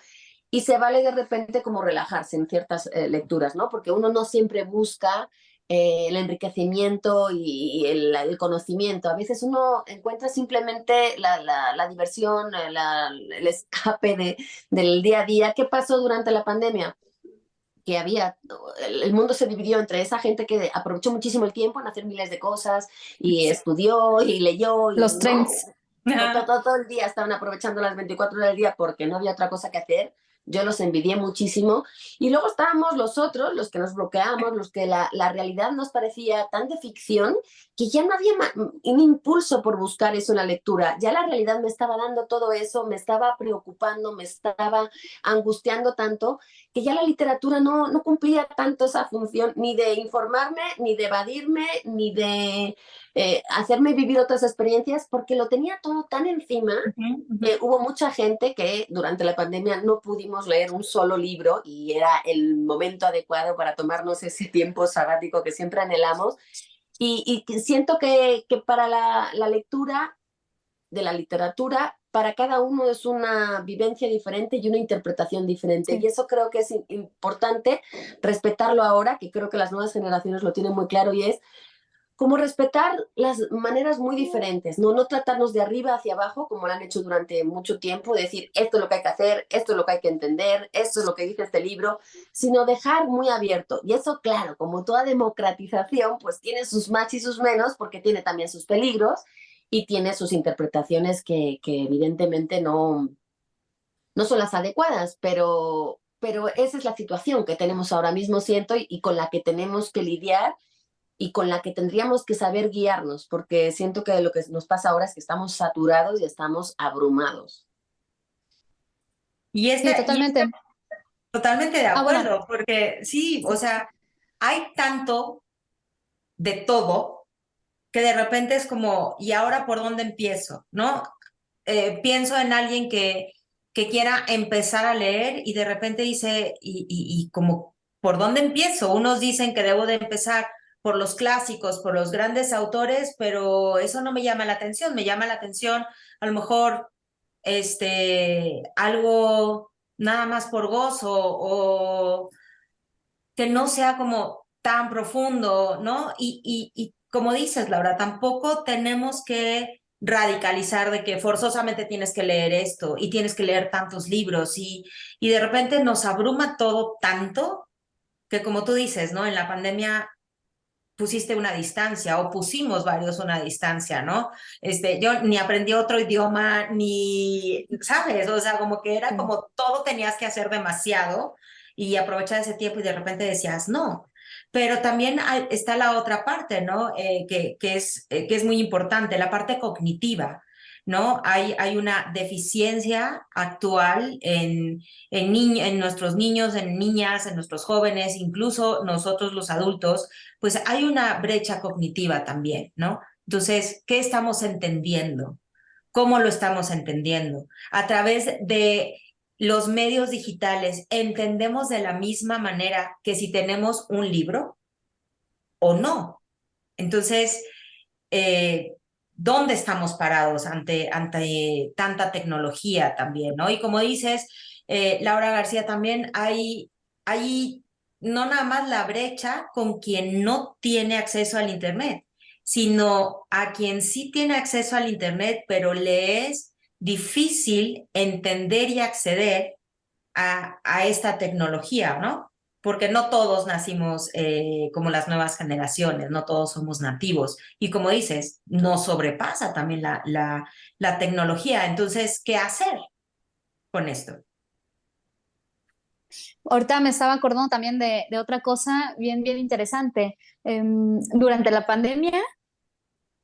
y se vale de repente como relajarse en ciertas lecturas, ¿no? Porque uno no siempre busca el enriquecimiento y el conocimiento. A veces uno encuentra simplemente la diversión, el escape del día a día. ¿Qué pasó durante la pandemia? Que había, el mundo se dividió entre esa gente que aprovechó muchísimo el tiempo en hacer miles de cosas y estudió y leyó y Los no, trends. todo el día estaban aprovechando las 24 horas del día porque no había otra cosa que hacer. Yo los envidié muchísimo. Y luego estábamos los otros, los que nos bloqueamos, los que la realidad nos parecía tan de ficción que ya no había un impulso por buscar eso en la lectura. Ya la realidad me estaba dando todo eso, me estaba preocupando, me estaba angustiando tanto que ya la literatura no cumplía tanto esa función ni de informarme, ni de evadirme, ni de hacerme vivir otras experiencias, porque lo tenía todo tan encima. Hubo mucha gente que durante la pandemia no pudimos leer un solo libro y era el momento adecuado para tomarnos ese tiempo sabático que siempre anhelamos. Y siento que para la lectura de la literatura, para cada uno es una vivencia diferente y una interpretación diferente. Y Sí. eso creo que es importante respetarlo ahora, que creo que las nuevas generaciones lo tienen muy claro y es como respetar las maneras muy diferentes, ¿no? No tratarnos de arriba hacia abajo, como lo han hecho durante mucho tiempo, decir esto es lo que hay que hacer, esto es lo que hay que entender, esto es lo que dice este libro, sino dejar muy abierto. Y eso, claro, como toda democratización, pues tiene sus más y sus menos, porque tiene también sus peligros y tiene sus interpretaciones que evidentemente no son las adecuadas, pero esa es la situación que tenemos ahora mismo, siento, y con la que tenemos que lidiar y con la que tendríamos que saber guiarnos, porque siento que lo que nos pasa ahora es que estamos saturados y estamos abrumados. Y Sí, totalmente. totalmente de Bueno, acuerdo, porque sí, o sea, hay tanto de todo que de repente es como, ¿y ahora por dónde empiezo? ¿No? Pienso en alguien que quiera empezar a leer y de repente dice, y como, ¿por dónde empiezo? Unos dicen que debo de empezar por los clásicos, por los grandes autores, pero eso no me llama la atención, me llama la atención a lo mejor algo nada más por gozo o que no sea como tan profundo, ¿no? Y como dices, Laura, tampoco tenemos que radicalizar de que forzosamente tienes que leer esto y tienes que leer tantos libros y de repente nos abruma todo tanto que como tú dices, ¿no? En la pandemia pusiste una distancia o pusimos varios una distancia, ¿no? Yo ni aprendí otro idioma, ni, ¿sabes? O sea, como que era como todo tenías que hacer demasiado y aprovechar ese tiempo y de repente decías, no. Pero también está la otra parte, ¿no? Que es muy importante, la parte cognitiva, ¿no? Hay una deficiencia actual en nuestros niños, en niñas, en nuestros jóvenes, incluso nosotros los adultos, pues hay una brecha cognitiva también, ¿no? Entonces, ¿qué estamos entendiendo? ¿Cómo lo estamos entendiendo? A través de los medios digitales, ¿entendemos de la misma manera que si tenemos un libro o no? Entonces, eh, ¿dónde estamos parados ante tanta tecnología también, ¿no? Y como dices, Laura García, también hay no nada más la brecha con quien no tiene acceso al Internet, sino a quien sí tiene acceso al Internet, pero le es difícil entender y acceder a esta tecnología, ¿no? Porque no todos nacimos como las nuevas generaciones, no todos somos nativos. Y como dices, nos sobrepasa también la tecnología. Entonces, ¿qué hacer con esto? ahorita me estaba acordando también de otra cosa bien, bien interesante. Durante la pandemia,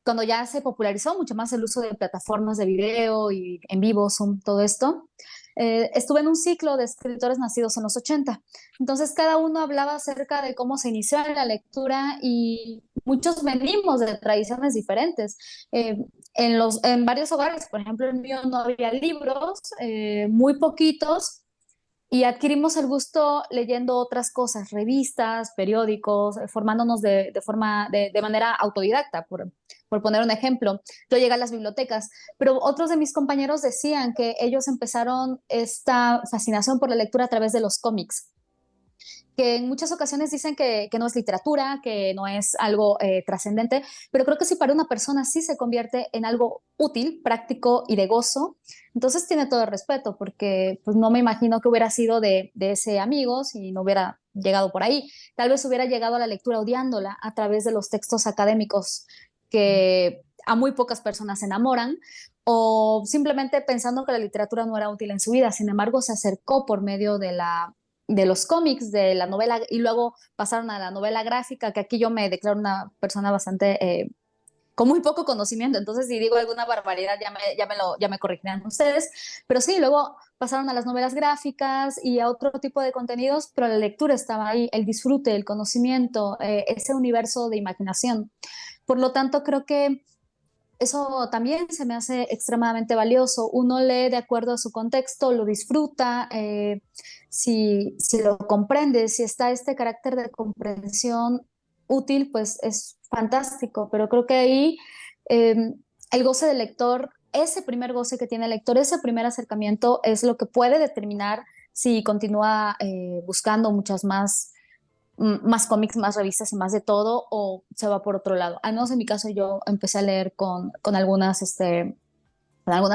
cuando ya se popularizó mucho más el uso de plataformas de video y en vivo, Zoom, todo esto, estuve en un ciclo de escritores nacidos en los 80. Entonces, cada uno hablaba acerca de cómo se inició en la lectura y muchos venimos de tradiciones diferentes. En varios hogares, por ejemplo, en el mío no había libros, muy poquitos, y adquirimos el gusto leyendo otras cosas, revistas, periódicos, formándonos de manera autodidacta, por poner un ejemplo. Yo llegué a las bibliotecas, pero otros de mis compañeros decían que ellos empezaron esta fascinación por la lectura a través de los cómics, que en muchas ocasiones dicen que no es literatura, que no es algo trascendente, pero creo que si para una persona sí se convierte en algo útil, práctico y de gozo, entonces tiene todo el respeto, porque pues, no me imagino que hubiera sido de ese amigo si no hubiera llegado por ahí. Tal vez hubiera llegado a la lectura odiándola a través de los textos académicos que a muy pocas personas se enamoran, o simplemente pensando que la literatura no era útil en su vida. Sin embargo, se acercó por medio de los cómics, de la novela, y luego pasaron a la novela gráfica, que aquí yo me declaro una persona bastante con muy poco conocimiento, entonces si digo alguna barbaridad ya me corregirán ustedes, pero sí, luego pasaron a las novelas gráficas y a otro tipo de contenidos, pero la lectura estaba ahí, el disfrute, el conocimiento, ese universo de imaginación. Por lo tanto, creo que eso también se me hace extremadamente valioso. Uno lee de acuerdo a su contexto, lo disfruta, si lo comprende, si está este carácter de comprensión útil, pues es fantástico. Pero creo que ahí eh, el goce del lector, ese primer goce que tiene el lector, ese primer acercamiento es lo que puede determinar si continúa buscando muchas más más cómics, más revistas y más de todo, o se va por otro lado. Al menos en mi caso yo empecé a leer con algunas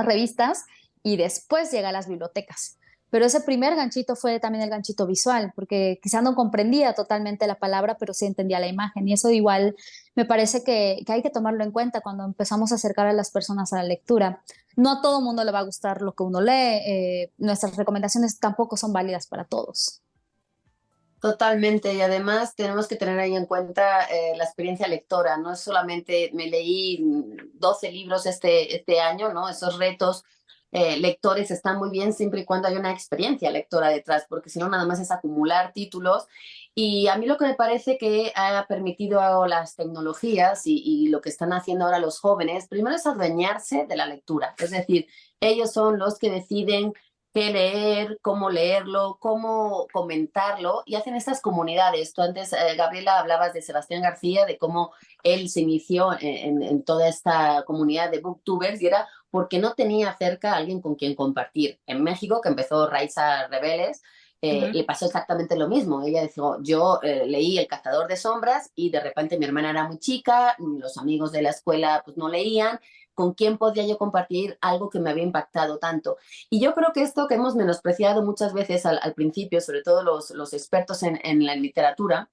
revistas y después llegué a las bibliotecas. Pero ese primer ganchito fue también el ganchito visual, porque quizá no comprendía totalmente la palabra, pero sí entendía la imagen. Y eso igual me parece que hay que tomarlo en cuenta cuando empezamos a acercar a las personas a la lectura. No a todo mundo le va a gustar lo que uno lee, nuestras recomendaciones tampoco son válidas para todos. Totalmente, y además tenemos que tener ahí en cuenta la experiencia lectora. No es solamente me leí 12 libros este año, ¿no? Esos retos lectores están muy bien siempre y cuando hay una experiencia lectora detrás, porque si no nada más es acumular títulos. Y a mí lo que me parece que ha permitido las tecnologías y lo que están haciendo ahora los jóvenes, primero es adueñarse de la lectura, es decir, ellos son los que deciden qué leer, cómo leerlo, cómo comentarlo, y hacen estas comunidades. Tú antes, Gabriela, hablabas de Sebastián García, de cómo él se inició en toda esta comunidad de booktubers, y era porque no tenía cerca a alguien con quien compartir. En México, que empezó Raiza Rebeles, le pasó exactamente lo mismo. Ella dijo, yo leí El cazador de sombras y de repente mi hermana era muy chica, los amigos de la escuela pues no leían, ¿con quién podía yo compartir algo que me había impactado tanto? Y yo creo que esto que hemos menospreciado muchas veces al principio, sobre todo los expertos en la literatura,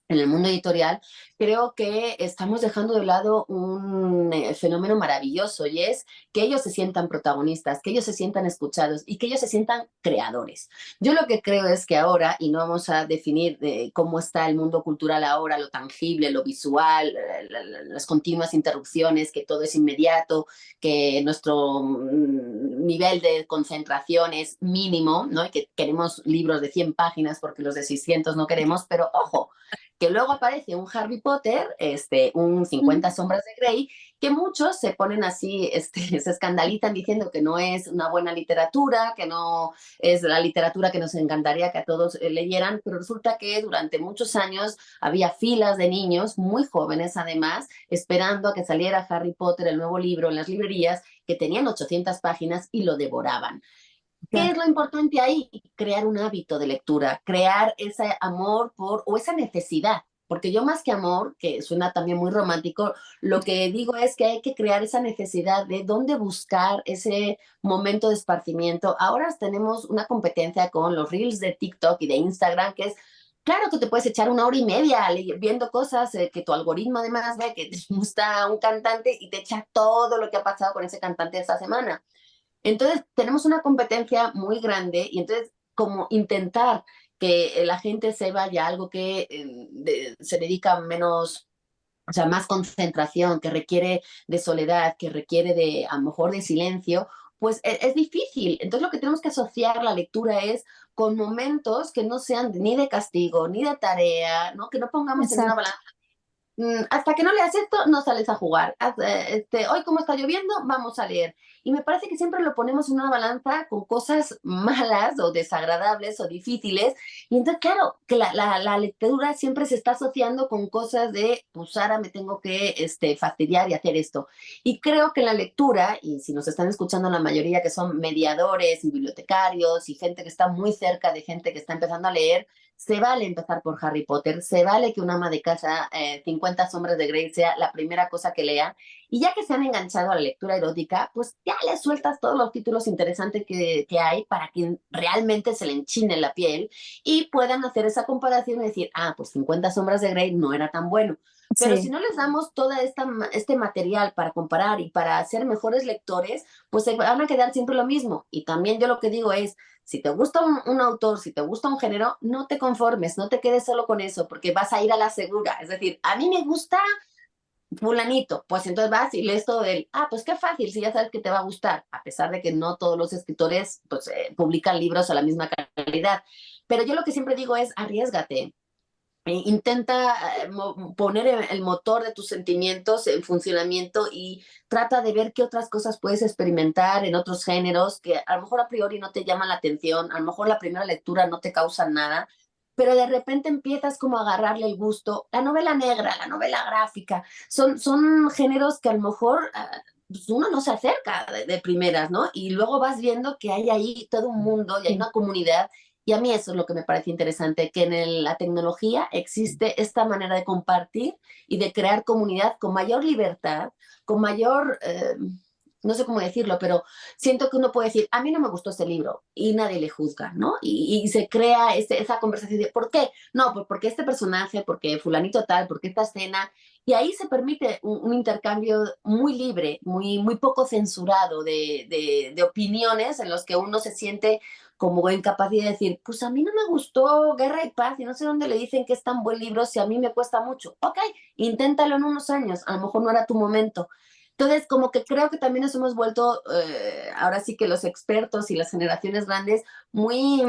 en el mundo editorial, creo que estamos dejando de lado un fenómeno maravilloso, y es que ellos se sientan protagonistas, que ellos se sientan escuchados y que ellos se sientan creadores. Yo lo que creo es que ahora, y no vamos a definir cómo está el mundo cultural ahora, lo tangible, lo visual, las continuas interrupciones, que todo es inmediato, que nuestro nivel de concentración es mínimo, ¿no? Y que queremos libros de 100 páginas porque los de 600 no queremos, pero ojo, que luego aparece un Harry Potter, un 50 sombras de Grey, que muchos se ponen así, se escandalizan diciendo que no es una buena literatura, que no es la literatura que nos encantaría que a todos leyeran, pero resulta que durante muchos años había filas de niños, muy jóvenes además, esperando a que saliera Harry Potter, el nuevo libro, en las librerías, que tenían 800 páginas y lo devoraban. ¿Qué es lo importante ahí? Crear un hábito de lectura, crear ese amor o esa necesidad. Porque yo más que amor, que suena también muy romántico, lo que digo es que hay que crear esa necesidad de dónde buscar ese momento de esparcimiento. Ahora tenemos una competencia con los reels de TikTok y de Instagram, que es, claro que te puedes echar 1 hora y media viendo cosas que tu algoritmo además ve que te gusta un cantante y te echa todo lo que ha pasado con ese cantante esta semana. Entonces, tenemos una competencia muy grande, y entonces, como intentar que la gente se vaya a algo que se dedica menos, o sea, más concentración, que requiere de soledad, que requiere de, a lo mejor, de silencio, pues es difícil. Entonces, lo que tenemos que asociar la lectura es con momentos que no sean ni de castigo, ni de tarea, ¿no? Que no pongamos en una Exacto. balanza. Hasta que no leas esto, no sales a jugar. Hoy como está lloviendo, vamos a leer. Y me parece que siempre lo ponemos en una balanza con cosas malas o desagradables o difíciles. Y entonces, claro, que la lectura siempre se está asociando con cosas de, pues ahora me tengo que fastidiar y hacer esto. Y creo que la lectura, y si nos están escuchando la mayoría que son mediadores y bibliotecarios y gente que está muy cerca de gente que está empezando a leer, se vale empezar por Harry Potter, se vale que un ama de casa, 50 sombras de Grey, sea la primera cosa que lean. Y ya que se han enganchado a la lectura erótica, pues ya les sueltas todos los títulos interesantes que hay para que realmente se le enchine la piel y puedan hacer esa comparación y decir, ah, pues 50 sombras de Grey no era tan bueno. Pero si Sí, no les damos todo este material para comparar y para ser mejores lectores, pues se van a quedar siempre lo mismo. Y también yo lo que digo es, si te gusta un autor, si te gusta un género, no te conformes, no te quedes solo con eso, porque vas a ir a la segura. Es decir, a mí me gusta fulanito, pues entonces vas y lees todo de él. Ah, pues qué fácil, si ya sabes que te va a gustar, a pesar de que no todos los escritores pues, publican libros a la misma calidad. Pero yo lo que siempre digo es, arriésgate. Intenta poner el motor de tus sentimientos en funcionamiento y trata de ver qué otras cosas puedes experimentar en otros géneros que a lo mejor a priori no te llaman la atención, a lo mejor la primera lectura no te causa nada, pero de repente empiezas como a agarrarle el gusto. La novela negra, la novela gráfica, son géneros que a lo mejor pues uno no se acerca de primeras, ¿no? Y luego vas viendo que hay ahí todo un mundo y hay sí. una comunidad Y a mí eso es lo que me parece interesante, que en la tecnología existe esta manera de compartir y de crear comunidad con mayor libertad, con mayor, no sé cómo decirlo, pero siento que uno puede decir, a mí no me gustó este libro y nadie le juzga, ¿no? Y se crea esa conversación de, ¿por qué? No, pues porque este personaje, porque fulanito tal, porque esta escena, y ahí se permite un intercambio muy libre, muy poco censurado de opiniones en los que uno se siente como incapaz de decir, pues a mí no me gustó Guerra y Paz y no sé dónde le dicen que es tan buen libro si a mí me cuesta mucho. Ok, inténtalo en unos años, a lo mejor no era tu momento. Entonces, como que creo que también nos hemos vuelto, ahora sí que los expertos y las generaciones grandes, muy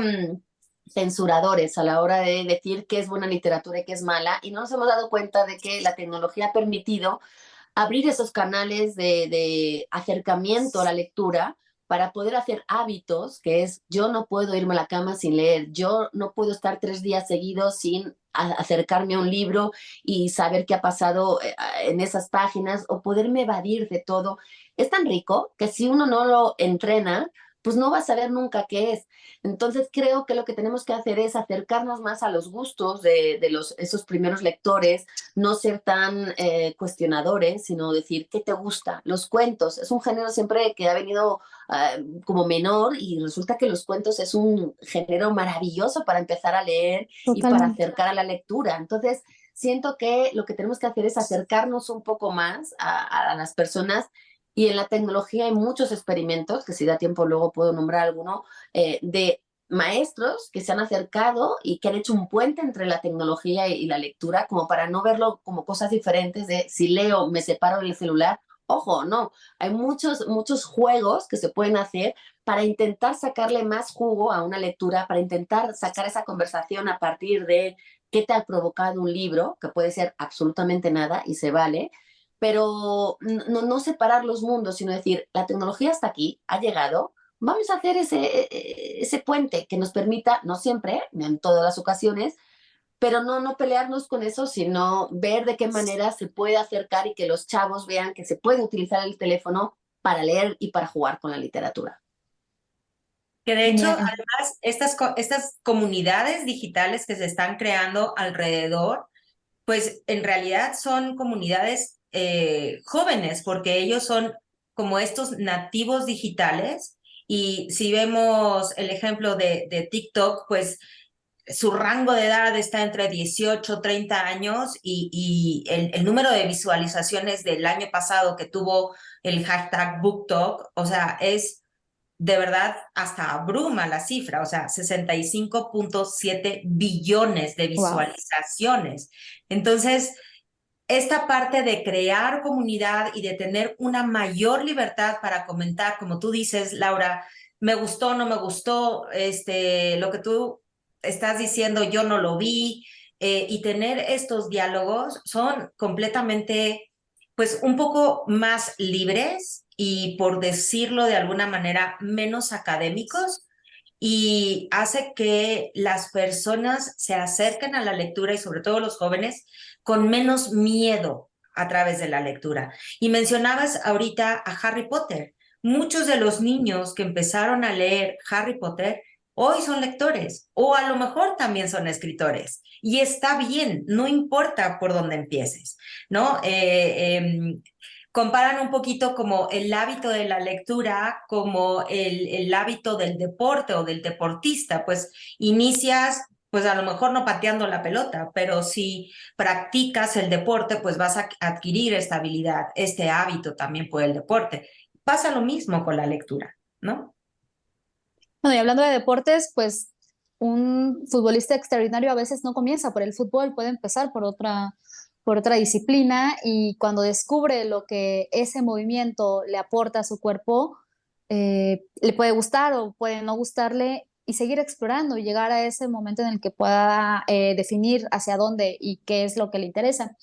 censuradores a la hora de decir qué es buena literatura y qué es mala, y no nos hemos dado cuenta de que la tecnología ha permitido abrir esos canales de acercamiento a la lectura para poder hacer hábitos, que es yo no puedo irme a la cama sin leer, yo no puedo estar 3 días seguidos sin acercarme a un libro y saber qué ha pasado en esas páginas o poderme evadir de todo. Es tan rico que si uno no lo entrena, pues no va a saber nunca qué es. Entonces creo que lo que tenemos que hacer es acercarnos más a los gustos esos primeros lectores, no ser tan cuestionadores, sino decir, ¿qué te gusta? Los cuentos, es un género siempre que ha venido como menor y resulta que los cuentos es un género maravilloso para empezar a leer y para Totalmente. acercar a la lectura. Entonces, siento que lo que tenemos que hacer es acercarnos un poco más a las personas y en la tecnología hay muchos experimentos, que si da tiempo luego puedo nombrar alguno, de maestros que se han acercado y que han hecho un puente entre la tecnología y la lectura, como para no verlo como cosas diferentes de si leo, me separo del celular. Ojo, no, hay muchos juegos que se pueden hacer para intentar sacarle más jugo a una lectura, para intentar sacar esa conversación a partir de qué te ha provocado un libro, que puede ser absolutamente nada y se vale, pero no separar los mundos, sino decir, la tecnología está aquí, ha llegado, vamos a hacer ese puente que nos permita, no siempre, en todas las ocasiones, pero no pelearnos con eso, sino ver de qué manera se puede acercar y que los chavos vean que se puede utilizar el teléfono para leer y para jugar con la literatura. Que de hecho, Genial. además, estas comunidades digitales que se están creando alrededor, pues en realidad son comunidades jóvenes, porque ellos son como estos nativos digitales. Y si vemos el ejemplo de TikTok, pues su rango de edad está entre 18 30 años y el número de visualizaciones del año pasado que tuvo el hashtag BookTok, o sea, es de verdad hasta abruma la cifra, o sea, 65.7 billones de Wow. visualizaciones. Entonces, esta parte de crear comunidad y de tener una mayor libertad para comentar, como tú dices, Laura, me gustó, no me gustó, lo que tú estás diciendo, yo no lo vi, y tener estos diálogos son completamente, pues, un poco más libres y, por decirlo de alguna manera, menos académicos y hace que las personas se acerquen a la lectura y sobre todo los jóvenes con menos miedo a través de la lectura. Y mencionabas ahorita a Harry Potter. Muchos de los niños que empezaron a leer Harry Potter hoy son lectores o a lo mejor también son escritores. Y está bien, no importa por dónde empieces, ¿no? Comparan un poquito como el hábito de la lectura como el hábito del deporte o del deportista, pues inicias pues a lo mejor no pateando la pelota, pero si practicas el deporte, pues vas a adquirir esta habilidad, este hábito también por el deporte. Pasa lo mismo con la lectura, ¿no? Bueno, y hablando de deportes, pues un futbolista extraordinario a veces no comienza por el fútbol, puede empezar por otra disciplina y cuando descubre lo que ese movimiento le aporta a su cuerpo, le puede gustar o puede no gustarle y seguir explorando y llegar a ese momento en el que pueda definir hacia dónde y qué es lo que le interesa.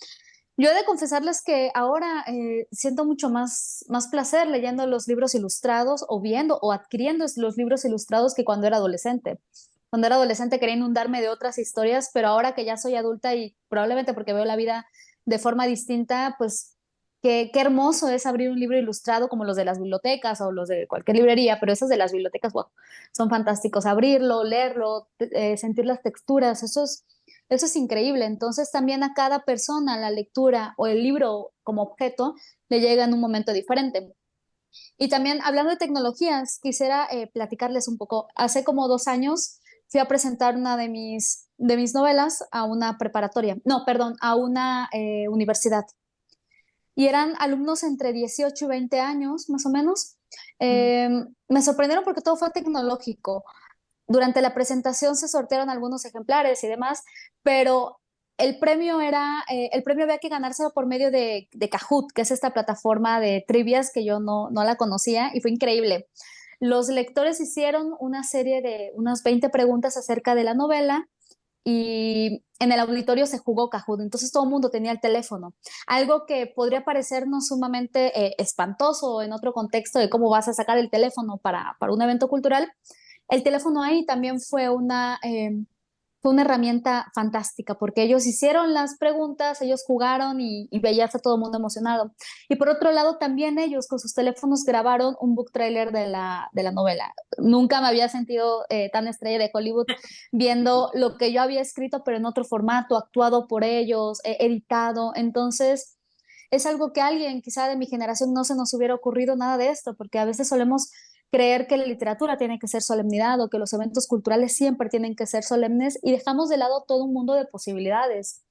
Yo he de confesarles que ahora siento mucho más placer leyendo los libros ilustrados o viendo o adquiriendo los libros ilustrados que cuando era adolescente. Cuando era adolescente quería inundarme de otras historias, pero ahora que ya soy adulta y probablemente porque veo la vida de forma distinta, pues qué hermoso es abrir un libro ilustrado como los de las bibliotecas o los de cualquier librería, pero esos de las bibliotecas, wow, son fantásticos. Abrirlo, leerlo, sentir las texturas, eso es increíble. Entonces también a cada persona la lectura o el libro como objeto le llega en un momento diferente. Y también hablando de tecnologías, quisiera platicarles un poco. Hace como 2 años fui a presentar una de mis novelas a una preparatoria, no, perdón, a una universidad. Y eran alumnos entre 18 y 20 años, más o menos. Me sorprendieron porque todo fue tecnológico. Durante la presentación se sortearon algunos ejemplares y demás, pero el premio había que ganárselo por medio de Kahoot, que es esta plataforma de trivias que yo no la conocía y fue increíble. Los lectores hicieron una serie de unas 20 preguntas acerca de la novela y en el auditorio se jugó Kahoot, entonces todo el mundo tenía el teléfono. Algo que podría parecernos sumamente espantoso en otro contexto de cómo vas a sacar el teléfono para un evento cultural. El teléfono ahí también fue una herramienta fantástica porque ellos hicieron las preguntas, ellos jugaron y veías a todo el mundo emocionado. Y por otro lado, también ellos con sus teléfonos grabaron un book trailer de la novela. Nunca me había sentido tan estrella de Hollywood viendo lo que yo había escrito, pero en otro formato, actuado por ellos, editado. Entonces, es algo que a alguien quizá de mi generación no se nos hubiera ocurrido nada de esto, porque a veces solemos creer que la literatura tiene que ser solemnidad o que los eventos culturales siempre tienen que ser solemnes y dejamos de lado todo un mundo de posibilidades.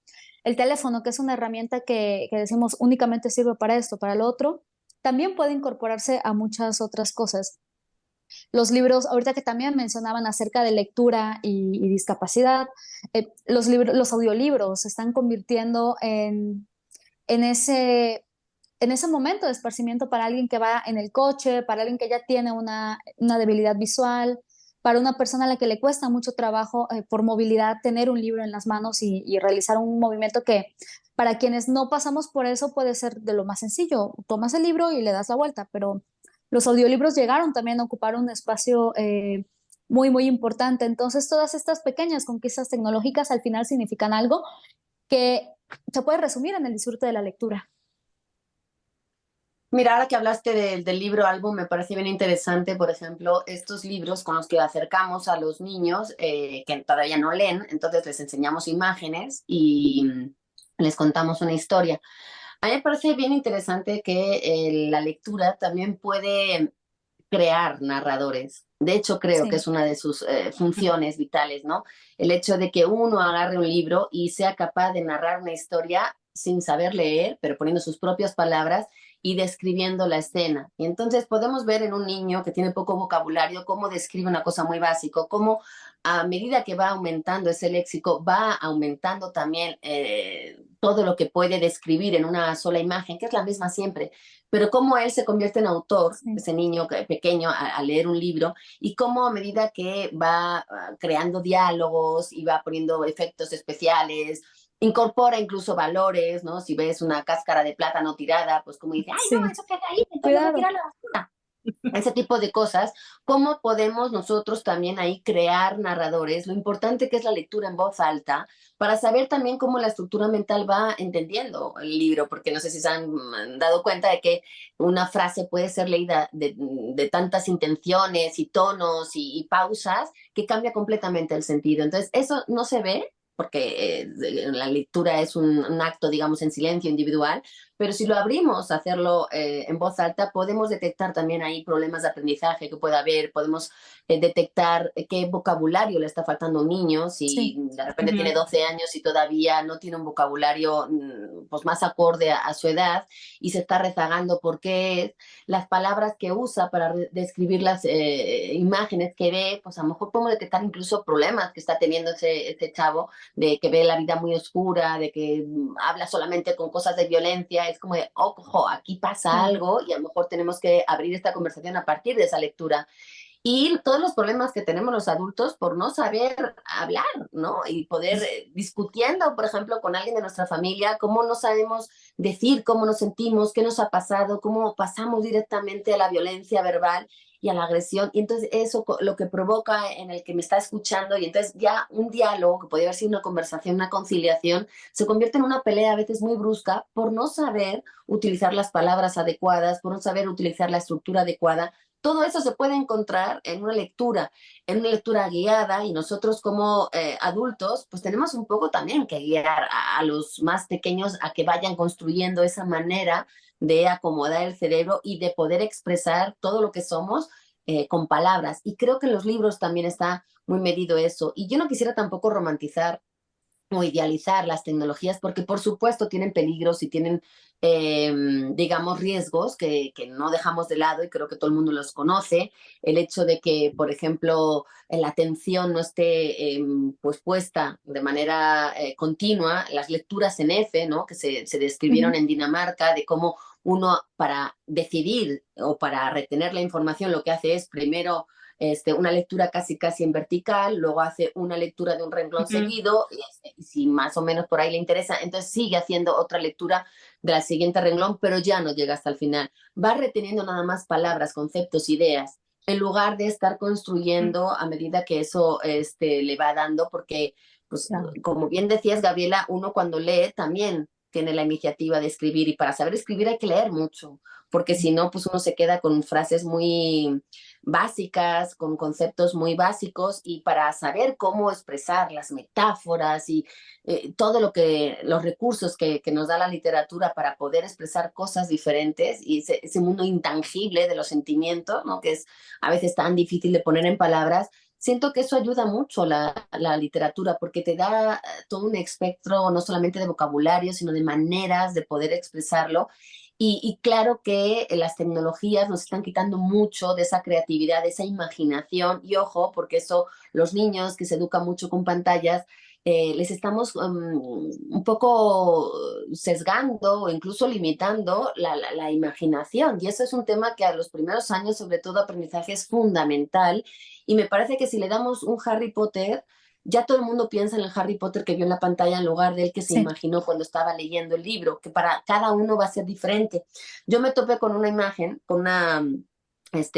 El teléfono, que es una herramienta que decimos únicamente sirve para esto, para lo otro, también puede incorporarse a muchas otras cosas. Los libros, ahorita que también mencionaban acerca de lectura y discapacidad, los audiolibros se están convirtiendo en ese momento de esparcimiento para alguien que va en el coche, para alguien que ya tiene una debilidad visual, para una persona a la que le cuesta mucho trabajo por movilidad tener un libro en las manos y realizar un movimiento que para quienes no pasamos por eso puede ser de lo más sencillo. Tomas el libro y le das la vuelta, pero los audiolibros llegaron también a ocupar un espacio muy, muy importante. Entonces, todas estas pequeñas conquistas tecnológicas al final significan algo que se puede resumir en el disfrute de la lectura. Mira, ahora que hablaste del libro álbum, me parece bien interesante, por ejemplo, estos libros con los que acercamos a los niños que todavía no leen, entonces les enseñamos imágenes y les contamos una historia. A mí me parece bien interesante que la lectura también puede crear narradores. De hecho, creo que es una de sus funciones vitales, ¿no? El hecho de que uno agarre un libro y sea capaz de narrar una historia sin saber leer, pero poniendo sus propias palabras y describiendo la escena. Y entonces podemos ver en un niño que tiene poco vocabulario cómo describe una cosa muy básica, cómo a medida que va aumentando ese léxico, va aumentando también todo lo que puede describir en una sola imagen, que es la misma siempre, pero cómo él se convierte en autor, ese niño pequeño, a leer un libro, y cómo a medida que va creando diálogos y va poniendo efectos especiales, incorpora incluso valores, ¿no? Si ves una cáscara de plátano tirada, pues como dice, ay, no, eso queda ahí, entonces voy a tirar la basura. Ese tipo de cosas, ¿cómo podemos nosotros también ahí crear narradores? Lo importante que es la lectura en voz alta, para saber también cómo la estructura mental va entendiendo el libro, porque no sé si se han dado cuenta de que una frase puede ser leída de tantas intenciones y tonos y pausas que cambia completamente el sentido. Entonces, eso no se ve porque la lectura es un acto, digamos, en silencio individual, pero si lo abrimos a hacerlo en voz alta, podemos detectar también ahí problemas de aprendizaje que pueda haber, podemos detectar qué vocabulario le está faltando a un niño, si de repente tiene 12 años y todavía no tiene un vocabulario pues más acorde a su edad y se está rezagando porque las palabras que usa para describir las imágenes que ve, pues a lo mejor podemos detectar incluso problemas que está teniendo ese chavo, de que ve la vida muy oscura, de que habla solamente con cosas de violencia. Es como de, ojo, aquí pasa algo y a lo mejor tenemos que abrir esta conversación a partir de esa lectura. Y todos los problemas que tenemos los adultos por no saber hablar, ¿no? Y poder discutiendo, por ejemplo, con alguien de nuestra familia, cómo no sabemos decir cómo nos sentimos, qué nos ha pasado, cómo pasamos directamente a la violencia verbal. y a la agresión, y entonces eso lo que provoca en el que me está escuchando, y entonces ya un diálogo, que podría haber sido una conversación, una conciliación, se convierte en una pelea a veces muy brusca por no saber utilizar las palabras adecuadas, por no saber utilizar la estructura adecuada. Todo eso se puede encontrar en una lectura guiada, y nosotros como adultos pues tenemos un poco también que guiar a los más pequeños a que vayan construyendo esa manera de acomodar el cerebro y de poder expresar todo lo que somos con palabras. Y creo que en los libros también está muy medido eso. Y yo no quisiera tampoco romantizar o idealizar las tecnologías, porque por supuesto tienen peligros y tienen, digamos, riesgos que no dejamos de lado, y creo que todo el mundo los conoce. El hecho de que, por ejemplo, la atención no esté pues puesta de manera continua, las lecturas en F, ¿no? Que se describieron en Dinamarca, de cómo uno para decidir o para retener la información lo que hace es primero una lectura casi en vertical, luego hace una lectura de un renglón seguido, y si más o menos por ahí le interesa, entonces sigue haciendo otra lectura del siguiente renglón, pero ya no llega hasta el final. Va reteniendo nada más palabras, conceptos, ideas, en lugar de estar construyendo a medida que eso le va dando, porque, pues, Claro. como bien decías, Gabriela, uno cuando lee también tiene la iniciativa de escribir, y para saber escribir hay que leer mucho, porque si no, pues uno se queda con frases muy básicas, con conceptos muy básicos, y para saber cómo expresar las metáforas y todo los recursos que nos da la literatura para poder expresar cosas diferentes, y ese mundo intangible de los sentimientos, ¿no? Que es a veces tan difícil de poner en palabras. Siento que eso ayuda mucho la literatura, porque te da todo un espectro no solamente de vocabulario, sino de maneras de poder expresarlo. Y claro que las tecnologías nos están quitando mucho de esa creatividad, de esa imaginación, y ojo, porque eso los niños que se educan mucho con pantallas, les estamos un poco sesgando o incluso limitando la imaginación, y eso es un tema que a los primeros años, sobre todo aprendizaje, es fundamental, y me parece que si le damos un Harry Potter, ya todo el mundo piensa en el Harry Potter que vio en la pantalla en lugar del que se Sí. imaginó cuando estaba leyendo el libro, que para cada uno va a ser diferente. Yo me topé con una imagen, con una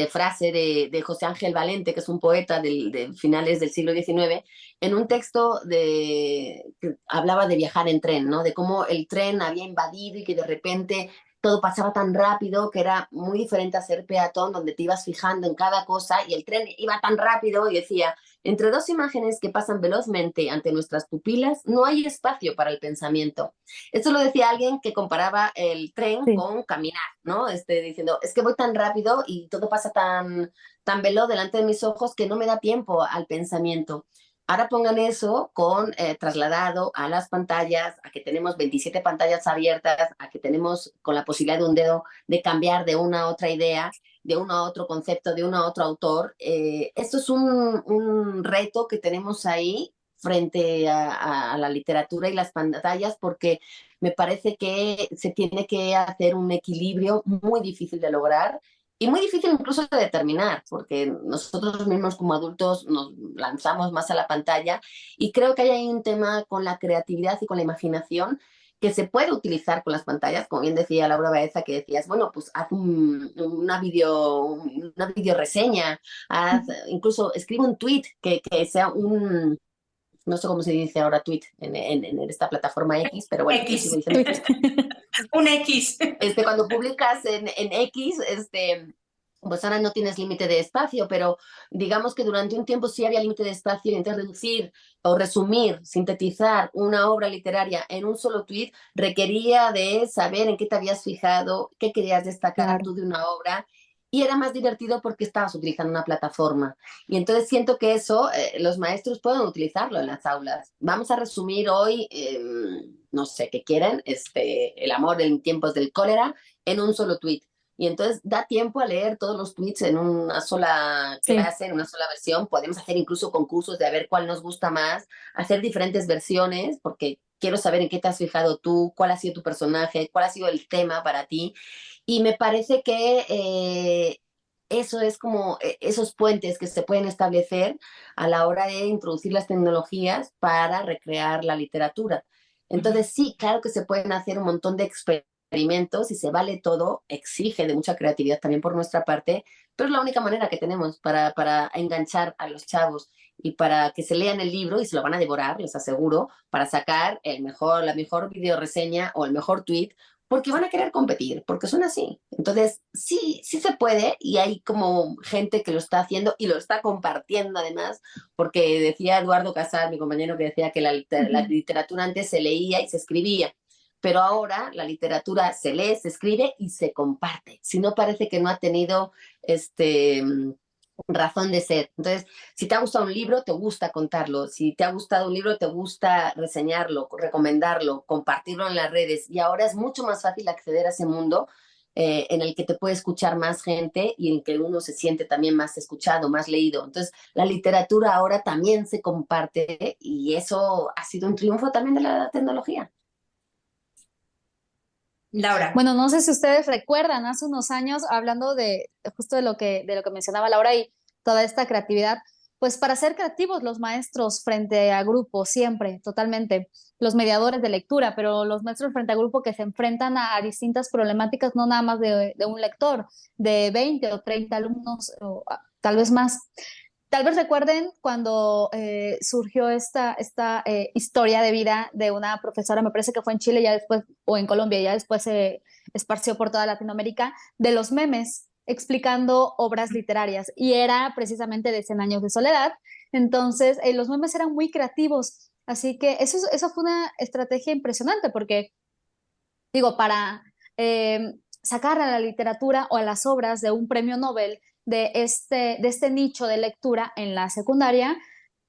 frase de José Ángel Valente, que es un poeta de finales del siglo XIX, en un texto que hablaba de viajar en tren, ¿no? De cómo el tren había invadido y que de repente todo pasaba tan rápido que era muy diferente a ser peatón, donde te ibas fijando en cada cosa, y el tren iba tan rápido, y decía: entre dos imágenes que pasan velozmente ante nuestras pupilas, no hay espacio para el pensamiento. Esto lo decía alguien que comparaba el tren Sí. con caminar, ¿no? Diciendo, es que voy tan rápido y todo pasa tan veloz delante de mis ojos que no me da tiempo al pensamiento. Ahora pongan eso trasladado a las pantallas, a que tenemos 27 pantallas abiertas, a que tenemos con la posibilidad de un dedo de cambiar de una a otra idea, de uno a otro concepto, de uno a otro autor. Esto es un reto que tenemos ahí frente a la literatura y las pantallas, porque me parece que se tiene que hacer un equilibrio muy difícil de lograr y muy difícil incluso de determinar, porque nosotros mismos como adultos nos lanzamos más a la pantalla, y creo que hay ahí un tema con la creatividad y con la imaginación que se puede utilizar con las pantallas, como bien decía Laura Baeza, que decías, bueno, pues haz una video reseña, incluso escribe un tweet que sea no sé cómo se dice ahora tweet en esta plataforma X, pero bueno, yo sigo X. diciendo Un X. cuando publicas en X, pues ahora no tienes límite de espacio, pero digamos que durante un tiempo sí había límite de espacio, y entonces reducir o resumir, sintetizar una obra literaria en un solo tweet requería de saber en qué te habías fijado, qué querías destacar Claro. tú de una obra, y era más divertido porque estabas utilizando una plataforma. Y entonces siento que eso los maestros pueden utilizarlo en las aulas. Vamos a resumir hoy, no sé qué quieren, el amor en tiempos del cólera, en un solo tweet. Y entonces da tiempo a leer todos los tweets en una sola clase, en una sola versión. Podemos hacer incluso concursos de a ver cuál nos gusta más, hacer diferentes versiones, porque quiero saber en qué te has fijado tú, cuál ha sido tu personaje, cuál ha sido el tema para ti. Y me parece que eso es como esos puentes que se pueden establecer a la hora de introducir las tecnologías para recrear la literatura. Entonces sí, claro que se pueden hacer un montón de experimentos experimentos y se vale todo, exige de mucha creatividad también por nuestra parte, pero es la única manera que tenemos para enganchar a los chavos y para que se lean el libro y se lo van a devorar, les aseguro, para sacar la mejor video reseña o el mejor tweet, porque van a querer competir, porque son así. Entonces, sí, sí se puede y hay como gente que lo está haciendo y lo está compartiendo además, porque decía Eduardo Casal, mi compañero, que decía que la literatura antes se leía y se escribía, pero ahora la literatura se lee, se escribe y se comparte. Si no, parece que no ha tenido razón de ser. Entonces, si te ha gustado un libro, te gusta contarlo. Si te ha gustado un libro, te gusta reseñarlo, recomendarlo, compartirlo en las redes. Y ahora es mucho más fácil acceder a ese mundo en el que te puede escuchar más gente y en el que uno se siente también más escuchado, más leído. Entonces, la literatura ahora también se comparte y eso ha sido un triunfo también de la tecnología. Laura. Bueno, no sé si ustedes recuerdan, hace unos años, hablando de justo de lo que mencionaba Laura y toda esta creatividad, pues para ser creativos los maestros frente a grupo, siempre, totalmente, los mediadores de lectura, pero los maestros frente a grupo que se enfrentan a distintas problemáticas, no nada más de un lector, de 20 o 30 alumnos, o tal vez más. Tal vez recuerden cuando surgió esta historia de vida de una profesora, me parece que fue en Chile, ya después, o en Colombia, ya después se esparció por toda Latinoamérica, de los memes explicando obras literarias. Y era precisamente de Cien años de soledad. Entonces, los memes eran muy creativos. Así que eso fue una estrategia impresionante porque, digo, para sacar a la literatura o a las obras de un premio Nobel de este nicho de lectura en la secundaria,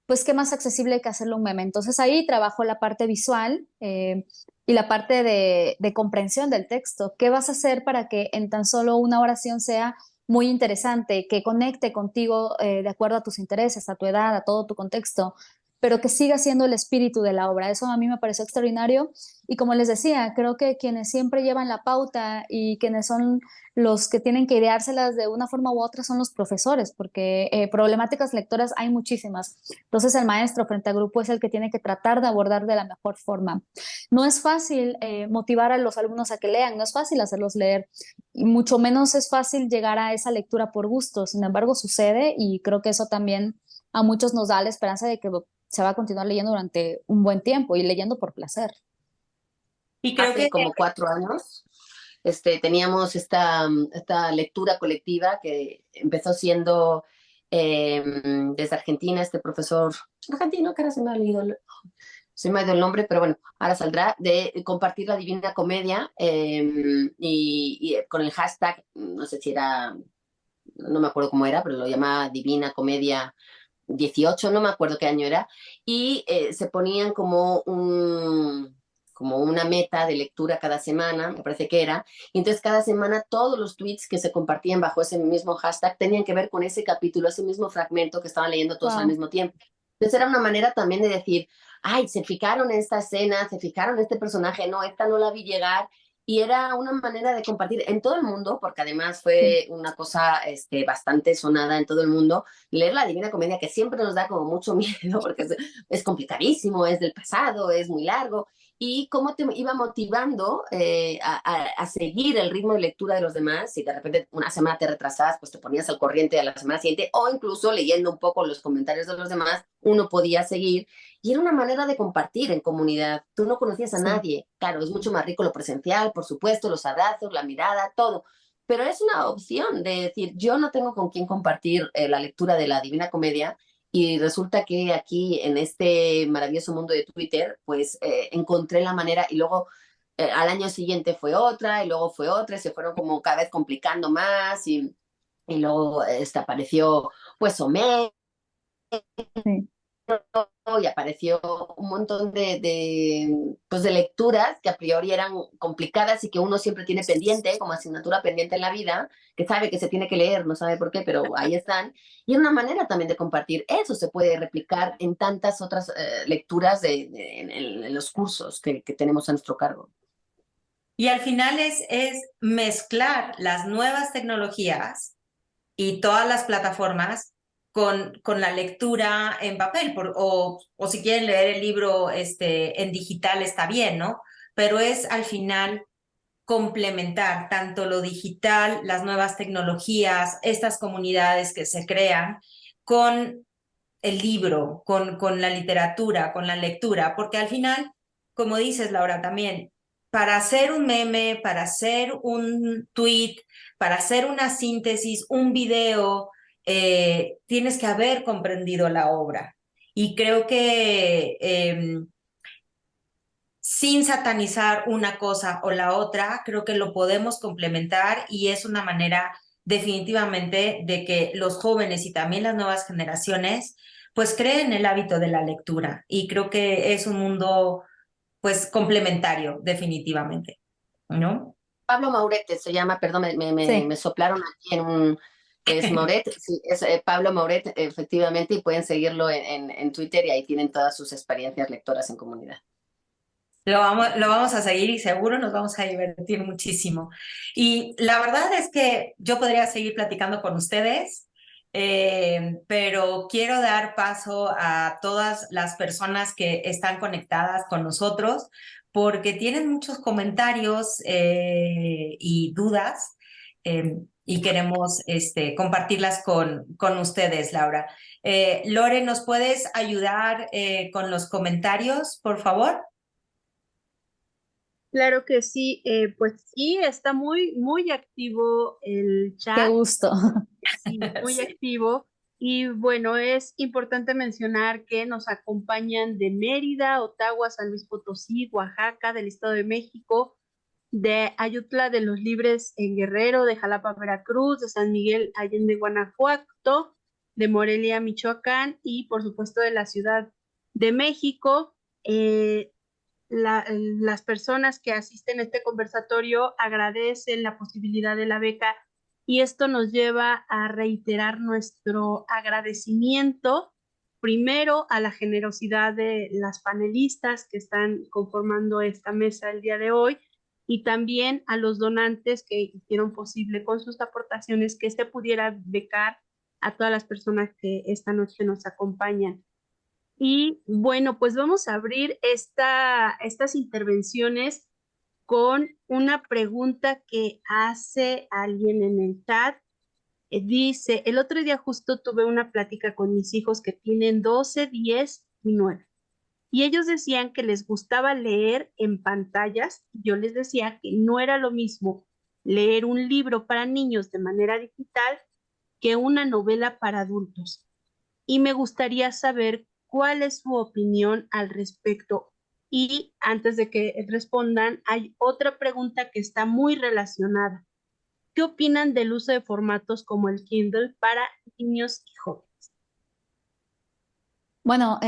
pues qué más accesible que hacerlo un meme. Entonces ahí trabajo la parte visual y la parte de comprensión del texto. ¿Qué vas a hacer para que en tan solo una oración sea muy interesante, que conecte contigo de acuerdo a tus intereses, a tu edad, a todo tu contexto, pero que siga siendo el espíritu de la obra? Eso a mí me pareció extraordinario y como les decía, creo que quienes siempre llevan la pauta y quienes son los que tienen que ideárselas de una forma u otra son los profesores, porque problemáticas lectoras hay muchísimas. Entonces el maestro frente a grupo es el que tiene que tratar de abordar de la mejor forma. No es fácil motivar a los alumnos a que lean, no es fácil hacerlos leer, y mucho menos es fácil llegar a esa lectura por gusto. Sin embargo, sucede y creo que eso también a muchos nos da la esperanza de que se va a continuar leyendo durante un buen tiempo y leyendo por placer. Y creo Hace como 4 años teníamos esta lectura colectiva que empezó siendo desde Argentina, este profesor argentino, que ahora se me ha ido el nombre, pero bueno, ahora saldrá, de compartir la Divina Comedia y con el hashtag, no sé si era, no me acuerdo cómo era, pero lo llamaba Divina Comedia 18, no me acuerdo qué año era, y se ponían como una meta de lectura cada semana, me parece que era, y entonces cada semana todos los tweets que se compartían bajo ese mismo hashtag tenían que ver con ese capítulo, ese mismo fragmento que estaban leyendo todos al mismo tiempo. Entonces era una manera también de decir, ay, se fijaron en esta escena, se fijaron en este personaje, no, esta no la vi llegar, y era una manera de compartir en todo el mundo, porque además fue una cosa bastante sonada en todo el mundo, leer la Divina Comedia, que siempre nos da como mucho miedo, porque es complicadísimo, es del pasado, es muy largo, y cómo te iba motivando a seguir el ritmo de lectura de los demás. Si de repente una semana te retrasabas, pues te ponías al corriente a la semana siguiente, o incluso leyendo un poco los comentarios de los demás, uno podía seguir, y era una manera de compartir en comunidad. Tú no conocías a nadie, claro, es mucho más rico lo presencial, por supuesto, los abrazos, la mirada, todo, pero es una opción de decir, yo no tengo con quién compartir la lectura de la Divina Comedia, y resulta que aquí en este maravilloso mundo de Twitter, pues encontré la manera, y luego al año siguiente fue otra, y luego fue otra, y se fueron como cada vez complicando más, y luego apareció pues Homero, Sí. y apareció un montón pues de lecturas que a priori eran complicadas y que uno siempre tiene pendiente, como asignatura pendiente en la vida, que sabe que se tiene que leer, no sabe por qué, pero ahí están. Y una manera también de compartir. Eso se puede replicar en tantas otras lecturas en los cursos que tenemos a nuestro cargo. Y al final es mezclar las nuevas tecnologías y todas las plataformas con la lectura en papel, o si quieren leer el libro en digital está bien, ¿no? Pero es al final complementar tanto lo digital, las nuevas tecnologías, estas comunidades que se crean con el libro, con la literatura, con la lectura, porque al final, como dices, Laura, también, para hacer un meme, para hacer un tweet, para hacer una síntesis, un video, tienes que haber comprendido la obra. Y creo que sin satanizar una cosa o la otra, creo que lo podemos complementar y es una manera definitivamente de que los jóvenes y también las nuevas generaciones pues creen el hábito de la lectura y creo que es un mundo pues complementario definitivamente, ¿no? Pablo Maurete se llama, perdón, Sí. me soplaron aquí en un, que es Mauret, sí, es Pablo Mauret, efectivamente, y pueden seguirlo en Twitter y ahí tienen todas sus experiencias lectoras en comunidad. Lo vamos a seguir y seguro nos vamos a divertir muchísimo. Y la verdad es que yo podría seguir platicando con ustedes, pero quiero dar paso a todas las personas que están conectadas con nosotros porque tienen muchos comentarios y dudas y queremos compartirlas con ustedes, Laura. Lore, ¿nos puedes ayudar con los comentarios, por favor? Claro que sí, pues sí, está muy activo el Qué chat, gusto. sí, muy Sí. activo. Y bueno, es importante mencionar que nos acompañan de Mérida, Ottawa, San Luis Potosí, Oaxaca, del Estado de México, de Ayutla de los Libres en Guerrero, de Jalapa, Veracruz, de San Miguel Allende, Guanajuato, de Morelia, Michoacán y por supuesto de la Ciudad de México. Las personas que asisten a este conversatorio agradecen la posibilidad de la beca y esto nos lleva a reiterar nuestro agradecimiento primero a la generosidad de las panelistas que están conformando esta mesa el día de hoy y también a los donantes que hicieron posible con sus aportaciones que se pudiera becar a todas las personas que esta noche nos acompañan. Y bueno, pues vamos a abrir estas intervenciones con una pregunta que hace alguien en el chat. Dice, el otro día justo tuve una plática con mis hijos que tienen 12, 10 y 9. Y ellos decían que les gustaba leer en pantallas. Yo les decía que no era lo mismo leer un libro para niños de manera digital que una novela para adultos y me gustaría saber cuál es su opinión al respecto. Y antes de que respondan, hay otra pregunta que está muy relacionada. ¿Qué opinan del uso de formatos como el Kindle para niños y jóvenes? Bueno,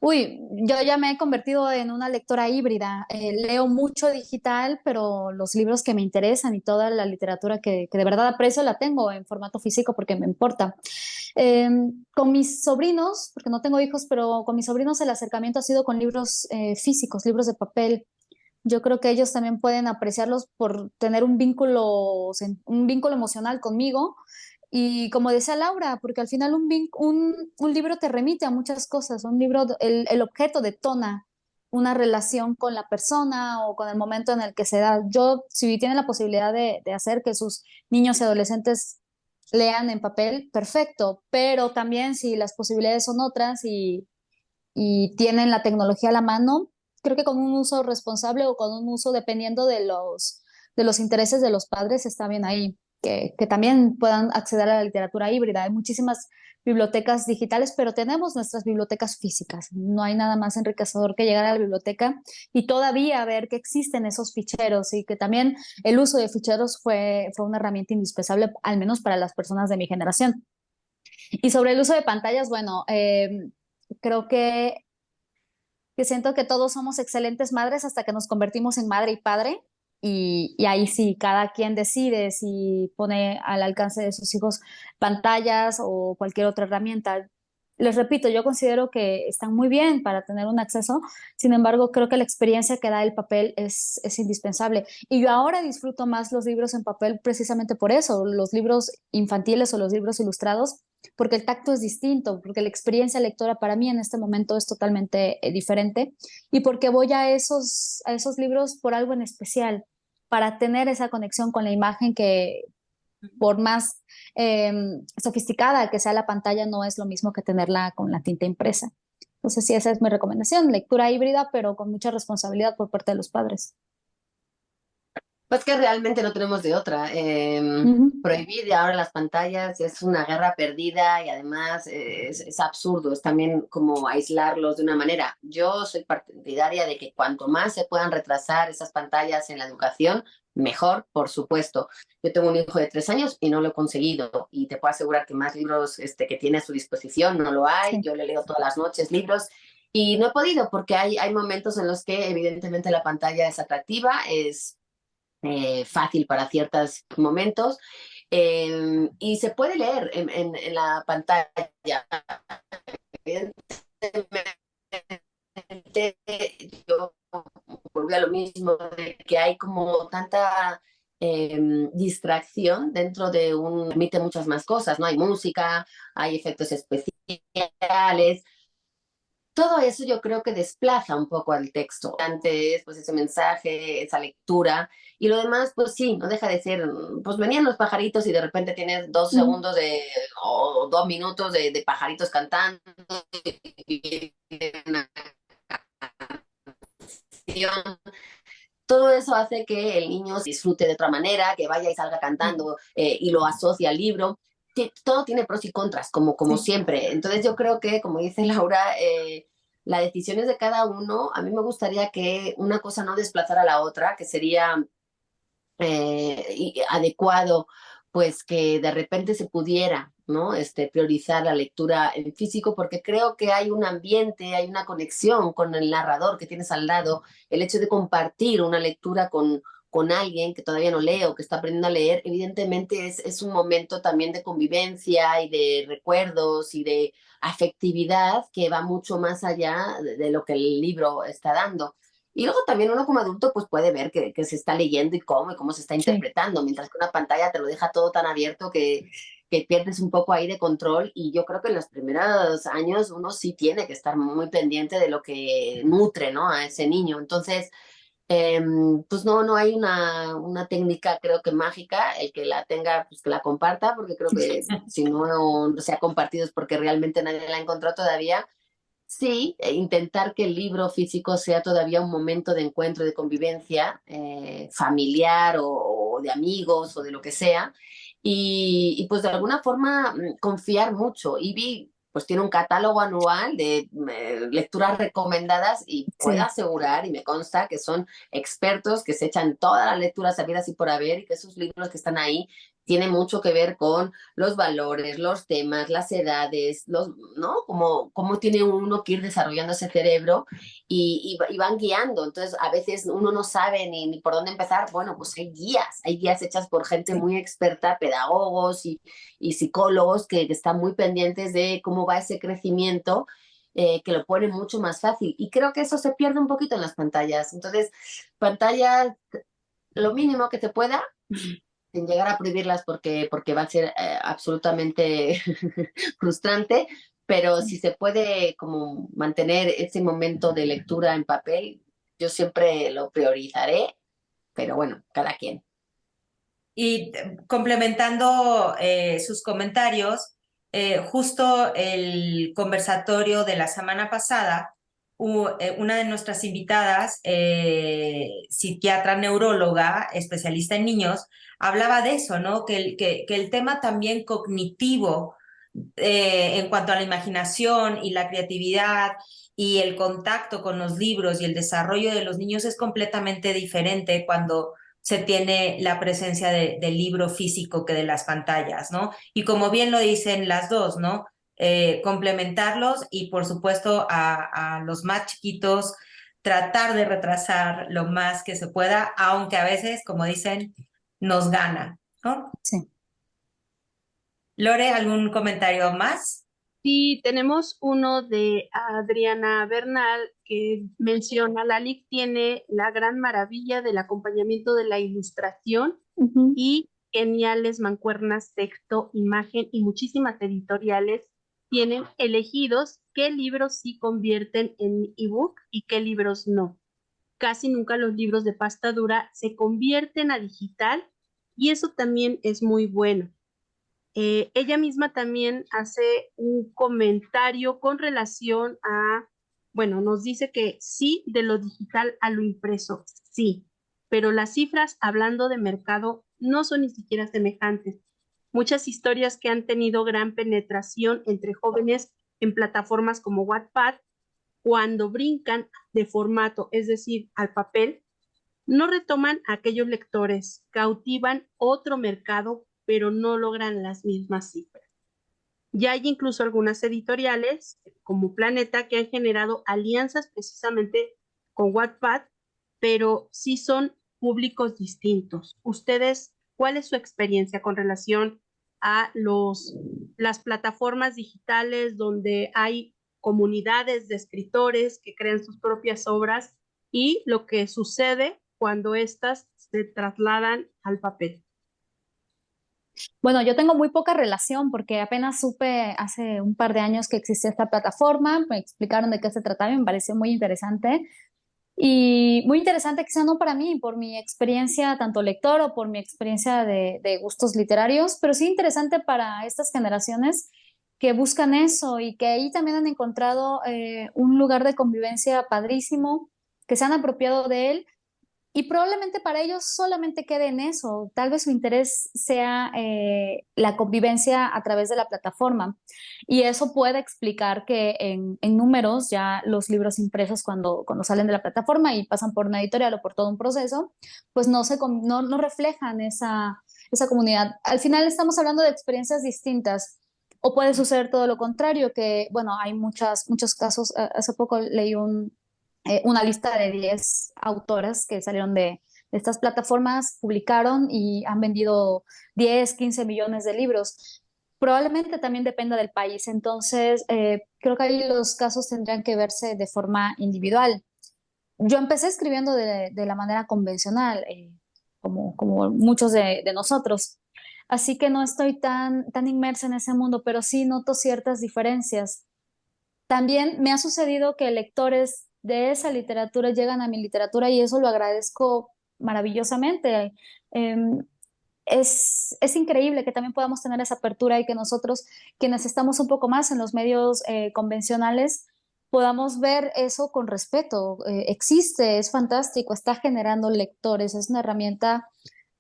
yo ya me he convertido en una lectora híbrida. Leo mucho digital, pero los libros que me interesan y toda la literatura que de verdad aprecio la tengo en formato físico porque me importa. Con mis sobrinos, porque no tengo hijos, pero con mis sobrinos el acercamiento ha sido con libros físicos, libros de papel. Yo creo que ellos también pueden apreciarlos por tener un vínculo emocional conmigo. Y como decía Laura, porque al final un libro te remite a muchas cosas. Un libro, el objeto detona una relación con la persona o con el momento en el que se da. Yo, si tienen la posibilidad de hacer que sus niños y adolescentes lean en papel, perfecto, pero también si las posibilidades son otras y tienen la tecnología a la mano, creo que con un uso responsable o con un uso dependiendo de los intereses de los padres está bien ahí, que también puedan acceder a la literatura híbrida. Hay muchísimas bibliotecas digitales, pero tenemos nuestras bibliotecas físicas. No hay nada más enriquecedor que llegar a la biblioteca y todavía ver que existen esos ficheros y que también el uso de ficheros fue una herramienta indispensable, al menos para las personas de mi generación. Y sobre el uso de pantallas, bueno, creo que siento que todos somos excelentes madres hasta que nos convertimos en madre y padre. Y ahí sí, cada quien decide si pone al alcance de sus hijos pantallas o cualquier otra herramienta. Les repito, yo considero que están muy bien para tener un acceso, sin embargo, creo que la experiencia que da el papel es indispensable. Y yo ahora disfruto más los libros en papel precisamente por eso, los libros infantiles o los libros ilustrados, porque el tacto es distinto, porque la experiencia lectora para mí en este momento es totalmente diferente y porque voy a esos libros por algo en especial. para tener esa conexión con la imagen que por más sofisticada que sea la pantalla, no es lo mismo que tenerla con la tinta impresa. Entonces, sí, esa es mi recomendación, lectura híbrida, pero con mucha responsabilidad por parte de los padres. Pues que realmente no tenemos de otra. Prohibir ahora las pantallas es una guerra perdida y además es absurdo, es también como aislarlos de una manera. Yo soy partidaria de que cuanto más se puedan retrasar esas pantallas en la educación, mejor, por supuesto. Yo tengo un hijo de 3 años y no lo he conseguido y te puedo asegurar que más libros que tiene a su disposición no lo hay. Sí. Yo le leo todas las noches libros. Y no he podido porque hay momentos en los que evidentemente la pantalla es atractiva, es fácil para ciertos momentos y se puede leer en la pantalla. Evidentemente, yo volví a lo mismo, de que hay como tanta distracción dentro de permite muchas más cosas, ¿no? Hay música, hay efectos especiales, todo eso yo creo que desplaza un poco al texto. Antes, pues ese mensaje, esa lectura, y lo demás, pues sí, no deja de ser, pues venían los pajaritos y de repente tienes 2 segundos o 2 minutos de pajaritos cantando, y una canción. Todo eso hace que el niño disfrute de otra manera, que vaya y salga cantando y lo asocia al libro. Todo tiene pros y contras, como Sí. siempre. Entonces yo creo que, como dice Laura, la decisión es de cada uno. A mí me gustaría que una cosa no desplazara a la otra, que sería adecuado, pues que de repente se pudiera, ¿no? Priorizar la lectura en físico, porque creo que hay un ambiente, hay una conexión con el narrador que tienes al lado, el hecho de compartir una lectura con alguien que todavía no lee o que está aprendiendo a leer, evidentemente es un momento también de convivencia y de recuerdos y de afectividad que va mucho más allá de lo que el libro está dando. Y luego también uno como adulto pues puede ver que se está leyendo y cómo se está Sí. interpretando, mientras que una pantalla te lo deja todo tan abierto que pierdes un poco ahí de control. Y yo creo que en los primeros años uno sí tiene que estar muy pendiente de lo que nutre, ¿no? A ese niño. Entonces, pues no hay una técnica creo que mágica, el que la tenga pues que la comparta, porque creo que si no se ha compartido es porque realmente nadie la ha encontrado todavía. Sí, intentar que el libro físico sea todavía un momento de encuentro, de convivencia familiar o de amigos o de lo que sea. Y pues de alguna forma confiar mucho. Y pues tiene un catálogo anual de lecturas recomendadas y puedo Sí. asegurar, y me consta, que son expertos que se echan todas las lecturas habidas y por haber y que esos libros que están ahí tienen mucho que ver con los valores, los temas, las edades, ¿no? Como tiene uno que ir desarrollando ese cerebro y van guiando. Entonces, a veces uno no sabe ni por dónde empezar. Bueno, pues hay guías hechas por gente muy experta, pedagogos y psicólogos que están muy pendientes de cómo va ese crecimiento. Que lo pone mucho más fácil. Y creo que eso se pierde un poquito en las pantallas. Entonces, pantallas, lo mínimo que se pueda, sin llegar a prohibirlas porque va a ser absolutamente frustrante, pero si se puede como mantener ese momento de lectura en papel, yo siempre lo priorizaré, pero bueno, cada quien. Y complementando sus comentarios, justo el conversatorio de la semana pasada, una de nuestras invitadas, psiquiatra neuróloga, especialista en niños, hablaba de eso, ¿no? Que el tema también cognitivo en cuanto a la imaginación y la creatividad y el contacto con los libros y el desarrollo de los niños es completamente diferente cuando se tiene la presencia del libro físico que de las pantallas, ¿no? Y como bien lo dicen las dos, ¿no? Complementarlos y por supuesto a los más chiquitos tratar de retrasar lo más que se pueda, aunque a veces, como dicen, nos gana, ¿no? Sí. Lore, ¿algún comentario más? Sí, tenemos uno de Adriana Bernal que menciona, la LIC tiene la gran maravilla del acompañamiento de la ilustración y geniales mancuernas, texto, imagen y muchísimas editoriales tienen elegidos qué libros sí convierten en ebook y qué libros no. casi nunca los libros de pasta dura se convierten a digital y eso también es muy bueno. Ella misma también hace un comentario con relación a, bueno, nos dice que sí de lo digital a lo impreso, sí, pero las cifras hablando de mercado no son ni siquiera semejantes. Muchas historias que han tenido gran penetración entre jóvenes en plataformas como Wattpad, cuando brincan de formato, es decir, al papel, no retoman a aquellos lectores, cautivan otro mercado, pero no logran las mismas cifras. Ya hay incluso algunas editoriales, como Planeta, que han generado alianzas precisamente con Wattpad, pero sí son públicos distintos. ¿Ustedes, cuál es su experiencia con relación a las plataformas digitales donde hay comunidades de escritores que crean sus propias obras y lo que sucede cuando éstas se trasladan al papel? Bueno, yo tengo muy poca relación porque apenas supe hace un par de años que existía esta plataforma, me explicaron de qué se trataba y me pareció muy interesante. Y muy interesante quizá no para mí, por mi experiencia tanto lector o por mi experiencia de gustos literarios, pero sí interesante para estas generaciones que buscan eso y que ahí también han encontrado un lugar de convivencia padrísimo, que se han apropiado de él y probablemente para ellos solamente quede en eso. Tal vez su interés sea la convivencia a través de la plataforma. Y eso puede explicar que en números ya los libros impresos cuando salen de la plataforma y pasan por una editorial o por todo un proceso, pues no reflejan esa comunidad. Al final estamos hablando de experiencias distintas. O puede suceder todo lo contrario, que bueno, hay muchos casos. Hace poco leí una lista de 10 autoras que salieron de estas plataformas, publicaron y han vendido 10, 15 millones de libros. Probablemente también dependa del país, entonces creo que ahí los casos tendrían que verse de forma individual. Yo empecé escribiendo de la manera convencional, como muchos de nosotros, así que no estoy tan inmersa en ese mundo, pero sí noto ciertas diferencias. También me ha sucedido que lectores de esa literatura llegan a mi literatura y eso lo agradezco maravillosamente. Es increíble que también podamos tener esa apertura y que nosotros, quienes estamos un poco más en los medios convencionales, podamos ver eso con respeto. Existe, es fantástico, está generando lectores, es una herramienta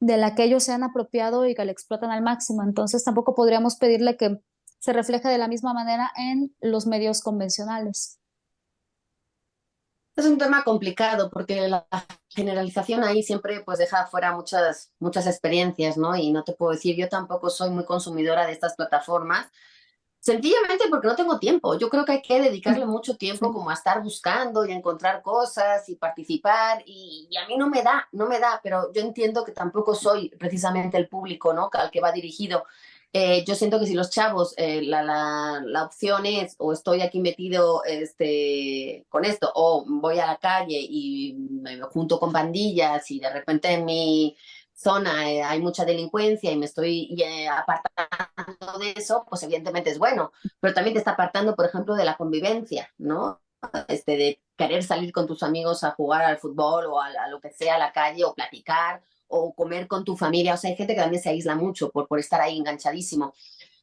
de la que ellos se han apropiado y que la explotan al máximo. Entonces tampoco podríamos pedirle que se refleje de la misma manera en los medios convencionales. Es un tema complicado porque la generalización ahí siempre pues deja fuera muchas experiencias, ¿no? Y no te puedo decir, yo tampoco soy muy consumidora de estas plataformas, sencillamente porque no tengo tiempo. Yo creo que hay que dedicarle mucho tiempo como a estar buscando y a encontrar cosas y participar y a mí no me da, pero yo entiendo que tampoco soy precisamente el público, ¿no? Al que va dirigido. Yo siento que si los chavos, la opción es o estoy aquí metido con esto o voy a la calle y me junto con pandillas y de repente en mi zona hay mucha delincuencia y me estoy apartando de eso, pues evidentemente es bueno, pero también te está apartando, por ejemplo, de la convivencia, ¿no? De querer salir con tus amigos a jugar al fútbol o a lo que sea, a la calle o platicar o comer con tu familia. O sea, hay gente que también se aísla mucho por estar ahí enganchadísimo.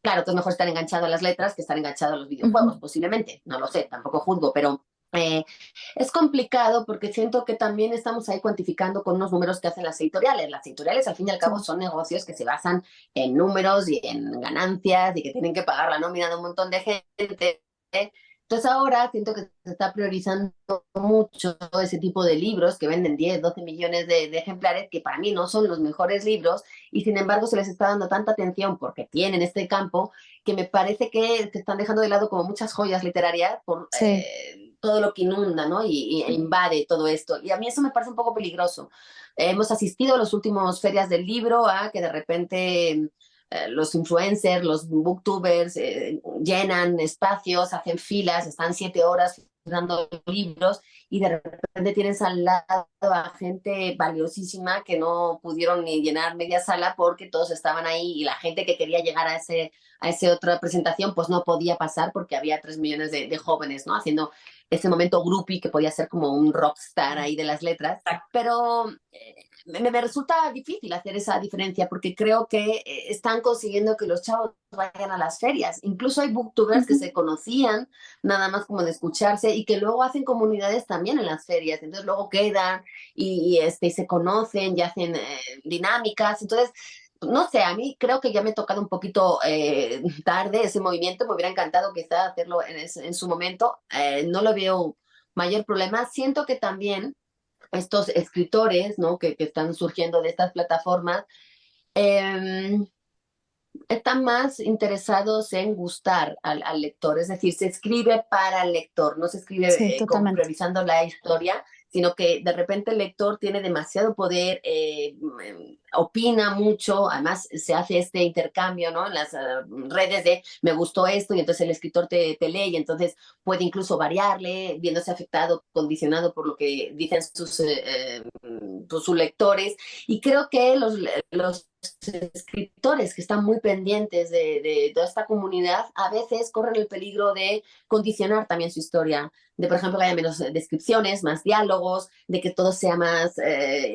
Claro, que es mejor estar enganchado a las letras que estar enganchado a los videojuegos, posiblemente. No lo sé, tampoco juzgo, pero es complicado porque siento que también estamos ahí cuantificando con unos números que hacen las editoriales. Las editoriales, al fin y al cabo, son negocios que se basan en números y en ganancias y que tienen que pagar la nómina de un montón de gente. Entonces ahora siento que se está priorizando mucho ese tipo de libros que venden 10, 12 millones de ejemplares, que para mí no son los mejores libros, y sin embargo se les está dando tanta atención porque tienen este campo, que me parece que se están dejando de lado como muchas joyas literarias por todo lo que inunda, ¿no? Y invade todo esto. Y a mí eso me parece un poco peligroso. Hemos asistido a los últimos ferias del libro a que de repente los influencers, los booktubers llenan espacios, hacen filas, están 7 horas dando libros y de repente tienes al lado a gente valiosísima que no pudieron ni llenar media sala porque todos estaban ahí y la gente que quería llegar a esa otra presentación pues no podía pasar porque había 3 millones de jóvenes, ¿no? Haciendo ese momento groupie que podía ser como un rockstar ahí de las letras, pero me resulta difícil hacer esa diferencia porque creo que están consiguiendo que los chavos vayan a las ferias. Incluso hay booktubers que se conocían nada más como de escucharse y que luego hacen comunidades también en las ferias. Entonces luego quedan y se conocen y hacen dinámicas. Entonces, no sé, a mí creo que ya me ha tocado un poquito tarde ese movimiento. Me hubiera encantado quizá hacerlo en su momento. No lo veo mayor problema. Siento que también estos escritores, ¿no? que están surgiendo de estas plataformas, eh, están más interesados en gustar al lector, es decir, se escribe para el lector, no se escribe Sí, totalmente. priorizando la historia, sino que de repente el lector tiene demasiado poder, opina mucho, además se hace este intercambio, ¿no? En las redes de me gustó esto y entonces el escritor te lee y entonces puede incluso variarle, viéndose afectado, condicionado por lo que dicen sus lectores. Y creo que los escritores que están muy pendientes de toda esta comunidad a veces corren el peligro de condicionar también su historia, de por ejemplo que haya menos descripciones, más diálogos, de que todo sea más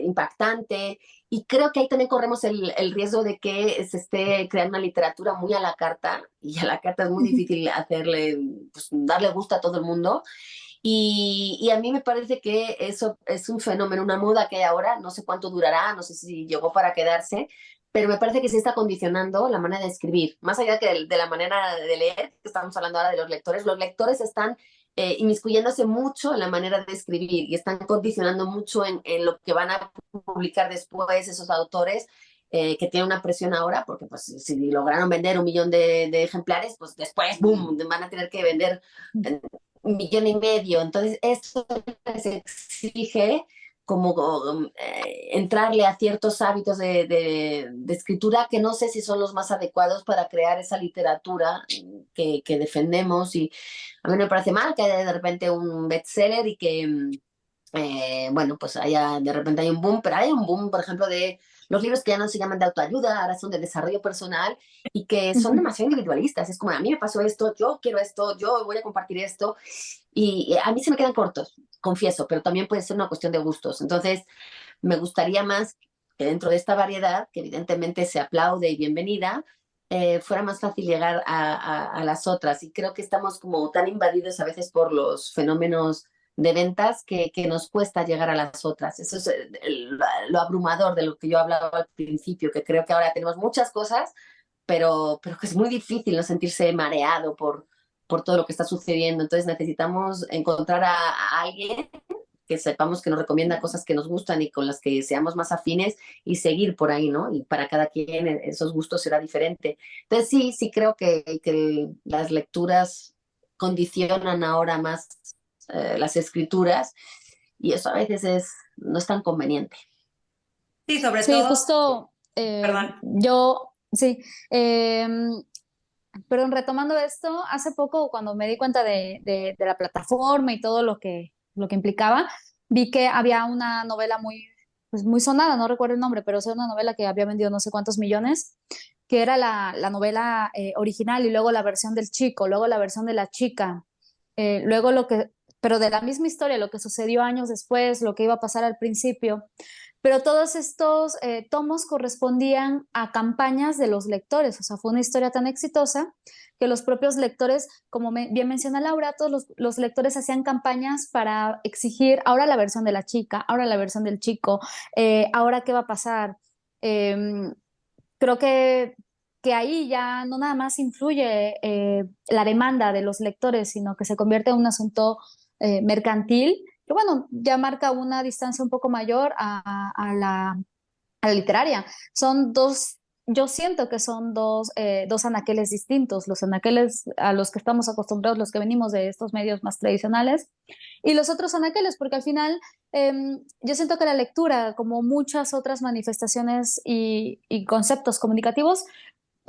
impactante. Y creo que ahí también corremos el riesgo de que se esté creando una literatura muy a la carta, y a la carta es muy difícil hacerle, pues, darle gusto a todo el mundo. Y a mí me parece que eso es un fenómeno, una moda que hay ahora, no sé cuánto durará, no sé si llegó para quedarse, pero me parece que se está condicionando la manera de escribir. Más allá que de la manera de leer, que estamos hablando ahora de los lectores están inmiscuyéndose mucho en la manera de escribir y están condicionando mucho en lo que van a publicar después esos autores. Que tienen una presión ahora, porque pues si lograron vender 1 millón de ejemplares, pues después, boom, van a tener que vender 1,5 millones. Entonces, esto les exige como entrarle a ciertos hábitos de escritura que no sé si son los más adecuados para crear esa literatura que defendemos. Y a mí me parece mal que haya de repente un bestseller y que bueno, pues de repente hay un boom, pero hay un boom, por ejemplo, de los libros que ya no se llaman de autoayuda, ahora son de desarrollo personal y que son demasiado individualistas. Es como, a mí me pasó esto, yo quiero esto, yo voy a compartir esto. Y a mí se me quedan cortos, confieso, pero también puede ser una cuestión de gustos. Entonces, me gustaría más que dentro de esta variedad, que evidentemente se aplaude y bienvenida, fuera más fácil llegar a las otras. Y creo que estamos como tan invadidos a veces por los fenómenos de ventas que nos cuesta llegar a las otras. Eso es lo abrumador de lo que yo hablaba al principio, que creo que ahora tenemos muchas cosas, pero que es muy difícil no sentirse mareado por todo lo que está sucediendo. Entonces necesitamos encontrar a alguien que sepamos que nos recomienda cosas que nos gustan y con las que seamos más afines y seguir por ahí, ¿no? Y para cada quien esos gustos será diferente. Entonces sí creo que las lecturas condicionan ahora más las escrituras y eso a veces no es tan conveniente. Sí, sobre Sí, todo. justo Perdón. sí, perdón, retomando esto, hace poco cuando me di cuenta de la plataforma y todo lo que implicaba, vi que había una novela pues muy sonada, no recuerdo el nombre, pero es una novela que había vendido no sé cuántos millones, que era la novela original y luego la versión del chico, luego la versión de la chica, luego pero de la misma historia, lo que sucedió años después, lo que iba a pasar al principio. Pero todos estos tomos correspondían a campañas de los lectores, o sea, fue una historia tan exitosa que los propios lectores, como bien menciona Laura, todos los lectores hacían campañas para exigir ahora la versión de la chica, ahora la versión del chico, ahora qué va a pasar. Creo que ahí ya no nada más influye la demanda de los lectores, sino que se convierte en un asunto mercantil, que bueno, ya marca una distancia un poco mayor a la literaria. Yo siento que son dos anaqueles distintos, los anaqueles a los que estamos acostumbrados, los que venimos de estos medios más tradicionales, y los otros anaqueles, porque al final yo siento que la lectura, como muchas otras manifestaciones y conceptos comunicativos,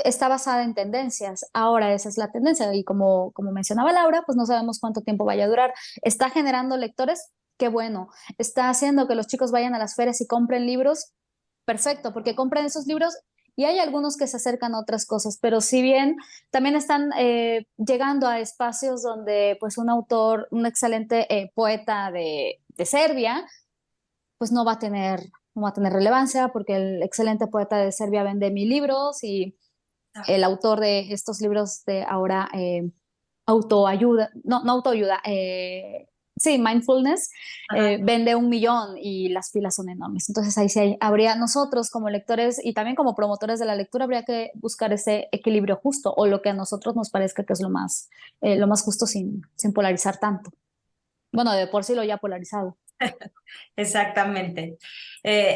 está basada en tendencias. Ahora esa es la tendencia y como mencionaba Laura, pues no sabemos cuánto tiempo vaya a durar. Está generando lectores, qué bueno. Está haciendo que los chicos vayan a las ferias y compren libros, perfecto, porque compran esos libros y hay algunos que se acercan a otras cosas, pero si bien también están llegando a espacios donde pues un autor, un excelente poeta de Serbia, pues no va a tener relevancia porque el excelente poeta de Serbia vende 1000 libros y el autor de estos libros de ahora autoayuda, no autoayuda, sí, mindfulness, vende 1 millón y las filas son enormes. Entonces ahí sí habría nosotros como lectores y también como promotores de la lectura habría que buscar ese equilibrio justo o lo que a nosotros nos parezca que es lo más justo sin polarizar tanto. Bueno, de por sí lo ya polarizado. Exactamente.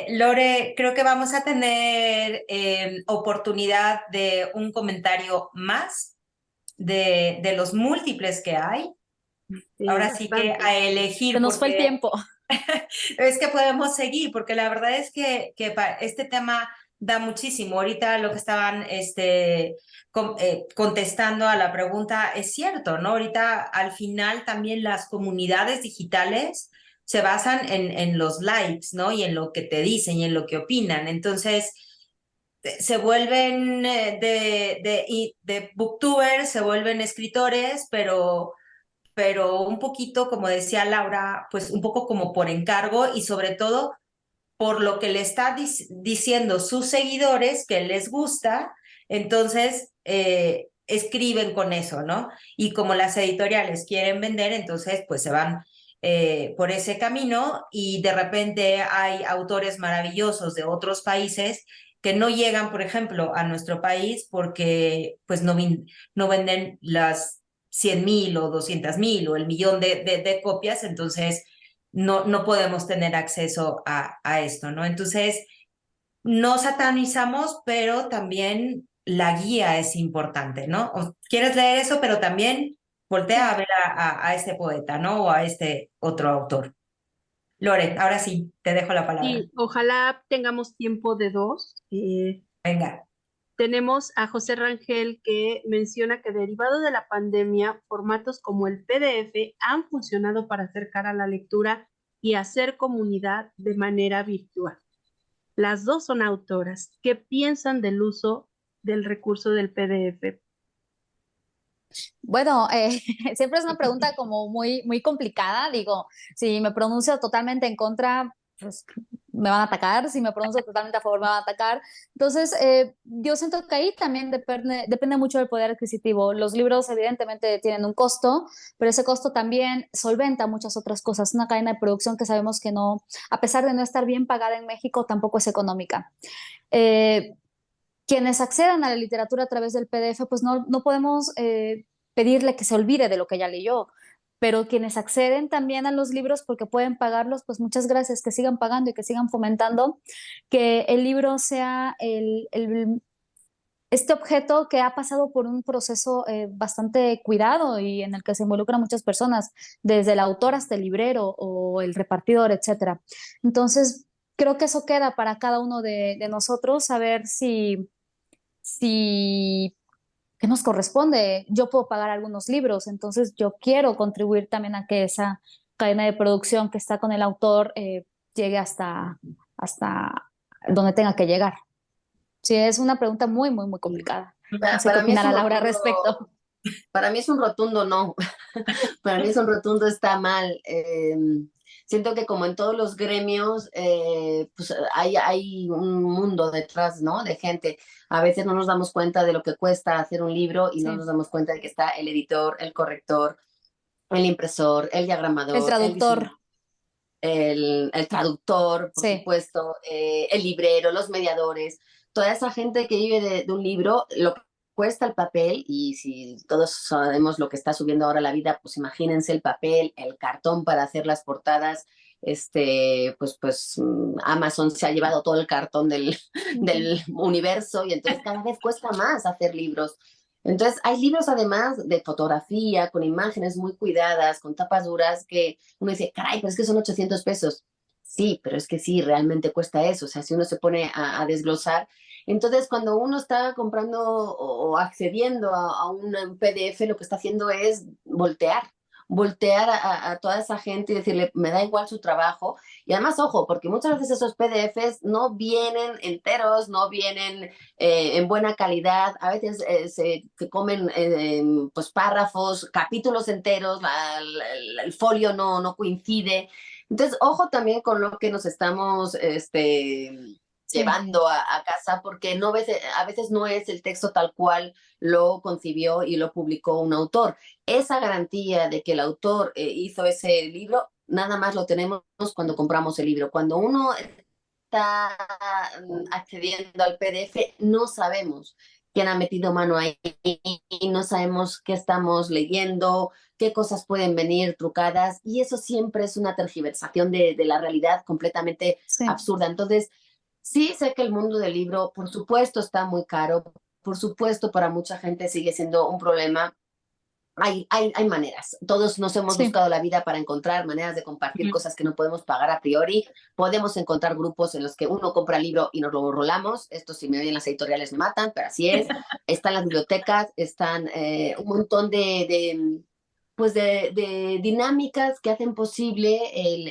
Lore, creo que vamos a tener oportunidad de un comentario más de los múltiples que hay. Sí, Ahora sí que bastante. a elegir. Se nos fue el porque tiempo. es que podemos seguir, porque la verdad es que este tema da muchísimo. Ahorita lo que estaban contestando a la pregunta es cierto, ¿no? Ahorita al final también las comunidades digitales se basan en los likes, ¿no? Y en lo que te dicen y en lo que opinan. Entonces, se vuelven de booktubers, se vuelven escritores, pero un poquito, como decía Laura, pues un poco como por encargo y sobre todo por lo que le está diciendo sus seguidores que les gusta, entonces escriben con eso, ¿no? Y como las editoriales quieren vender, entonces pues se van por ese camino y de repente hay autores maravillosos de otros países que no llegan, por ejemplo, a nuestro país porque pues no venden las 100,000 o 200,000 o el millón de copias, entonces no podemos tener acceso a esto, ¿no? Entonces, no satanizamos, pero también la guía es importante, ¿no? O quieres leer eso, pero también voltea a ver a este poeta, ¿no? O a este otro autor. Lore, ahora sí, te dejo la palabra. Y ojalá tengamos tiempo de dos. Venga. Tenemos a José Rangel que menciona que derivado de la pandemia, formatos como el PDF han funcionado para acercar a la lectura y hacer comunidad de manera virtual. Las dos son autoras. ¿Qué piensan del uso del recurso del PDF? Bueno, siempre es una pregunta como muy complicada. Digo, si me pronuncio totalmente en contra, pues me van a atacar. Si me pronuncio totalmente a favor, me van a atacar. Entonces, yo siento que ahí también depende mucho del poder adquisitivo. Los libros evidentemente tienen un costo, pero ese costo también solventa muchas otras cosas. Una cadena de producción que sabemos que no, a pesar de no estar bien pagada en México, tampoco es económica. Quienes accedan a la literatura a través del PDF, pues no podemos pedirle que se olvide de lo que ya leyó, pero quienes acceden también a los libros porque pueden pagarlos, pues muchas gracias, que sigan pagando y que sigan fomentando que el libro sea este objeto que ha pasado por un proceso bastante cuidado y en el que se involucran muchas personas, desde el autor hasta el librero o el repartidor, etcétera. Entonces, creo que eso queda para cada uno de nosotros, saber si ¿qué nos corresponde? Yo puedo pagar algunos libros, entonces yo quiero contribuir también a que esa cadena de producción que está con el autor llegue hasta donde tenga que llegar. Sí, es una pregunta muy complicada. No sé qué opinará Laura al respecto. Para mí es un rotundo no. Para mí es un rotundo está mal. Siento que como en todos los gremios, pues hay un mundo detrás, ¿no? De gente. A veces no nos damos cuenta de lo que cuesta hacer un libro y no nos damos cuenta de que está el editor, el corrector, el impresor, el diagramador, el traductor, el traductor, por supuesto, el librero, los mediadores, toda esa gente que vive de un libro, lo que cuesta el papel, y si todos sabemos lo que está subiendo ahora la vida, pues imagínense el papel, el cartón para hacer las portadas. Pues Amazon se ha llevado todo el cartón del universo y entonces cada vez cuesta más hacer libros. Entonces hay libros además de fotografía, con imágenes muy cuidadas, con tapas duras, que uno dice, caray, pero es que son 800 pesos. Sí, pero es que sí, realmente cuesta eso. O sea, si uno se pone a desglosar. Entonces, cuando uno está comprando o accediendo a un PDF, lo que está haciendo es voltear voltear a toda esa gente y decirle, me da igual su trabajo. Y además, ojo, porque muchas veces esos PDFs no vienen enteros, no vienen en buena calidad, a veces se comen pues párrafos, capítulos enteros, el folio no coincide. Entonces, ojo también con lo que nos estamos llevando a casa, porque a veces no es el texto tal cual lo concibió y lo publicó un autor. Esa garantía de que el autor hizo ese libro, nada más lo tenemos cuando compramos el libro. Cuando uno está accediendo al PDF, no sabemos quién ha metido mano ahí, no sabemos qué estamos leyendo, qué cosas pueden venir trucadas, y eso siempre es una tergiversación de la realidad completamente absurda. Entonces, sí sé que el mundo del libro, por supuesto, está muy caro, por supuesto, para mucha gente sigue siendo un problema. Hay maneras. Todos nos hemos buscado la vida para encontrar maneras de compartir cosas que no podemos pagar a priori. Podemos encontrar grupos en los que uno compra el libro y nos lo rolamos. Esto, si me oyen las editoriales, me matan, pero así es. Están las bibliotecas, están un montón pues de dinámicas que hacen posible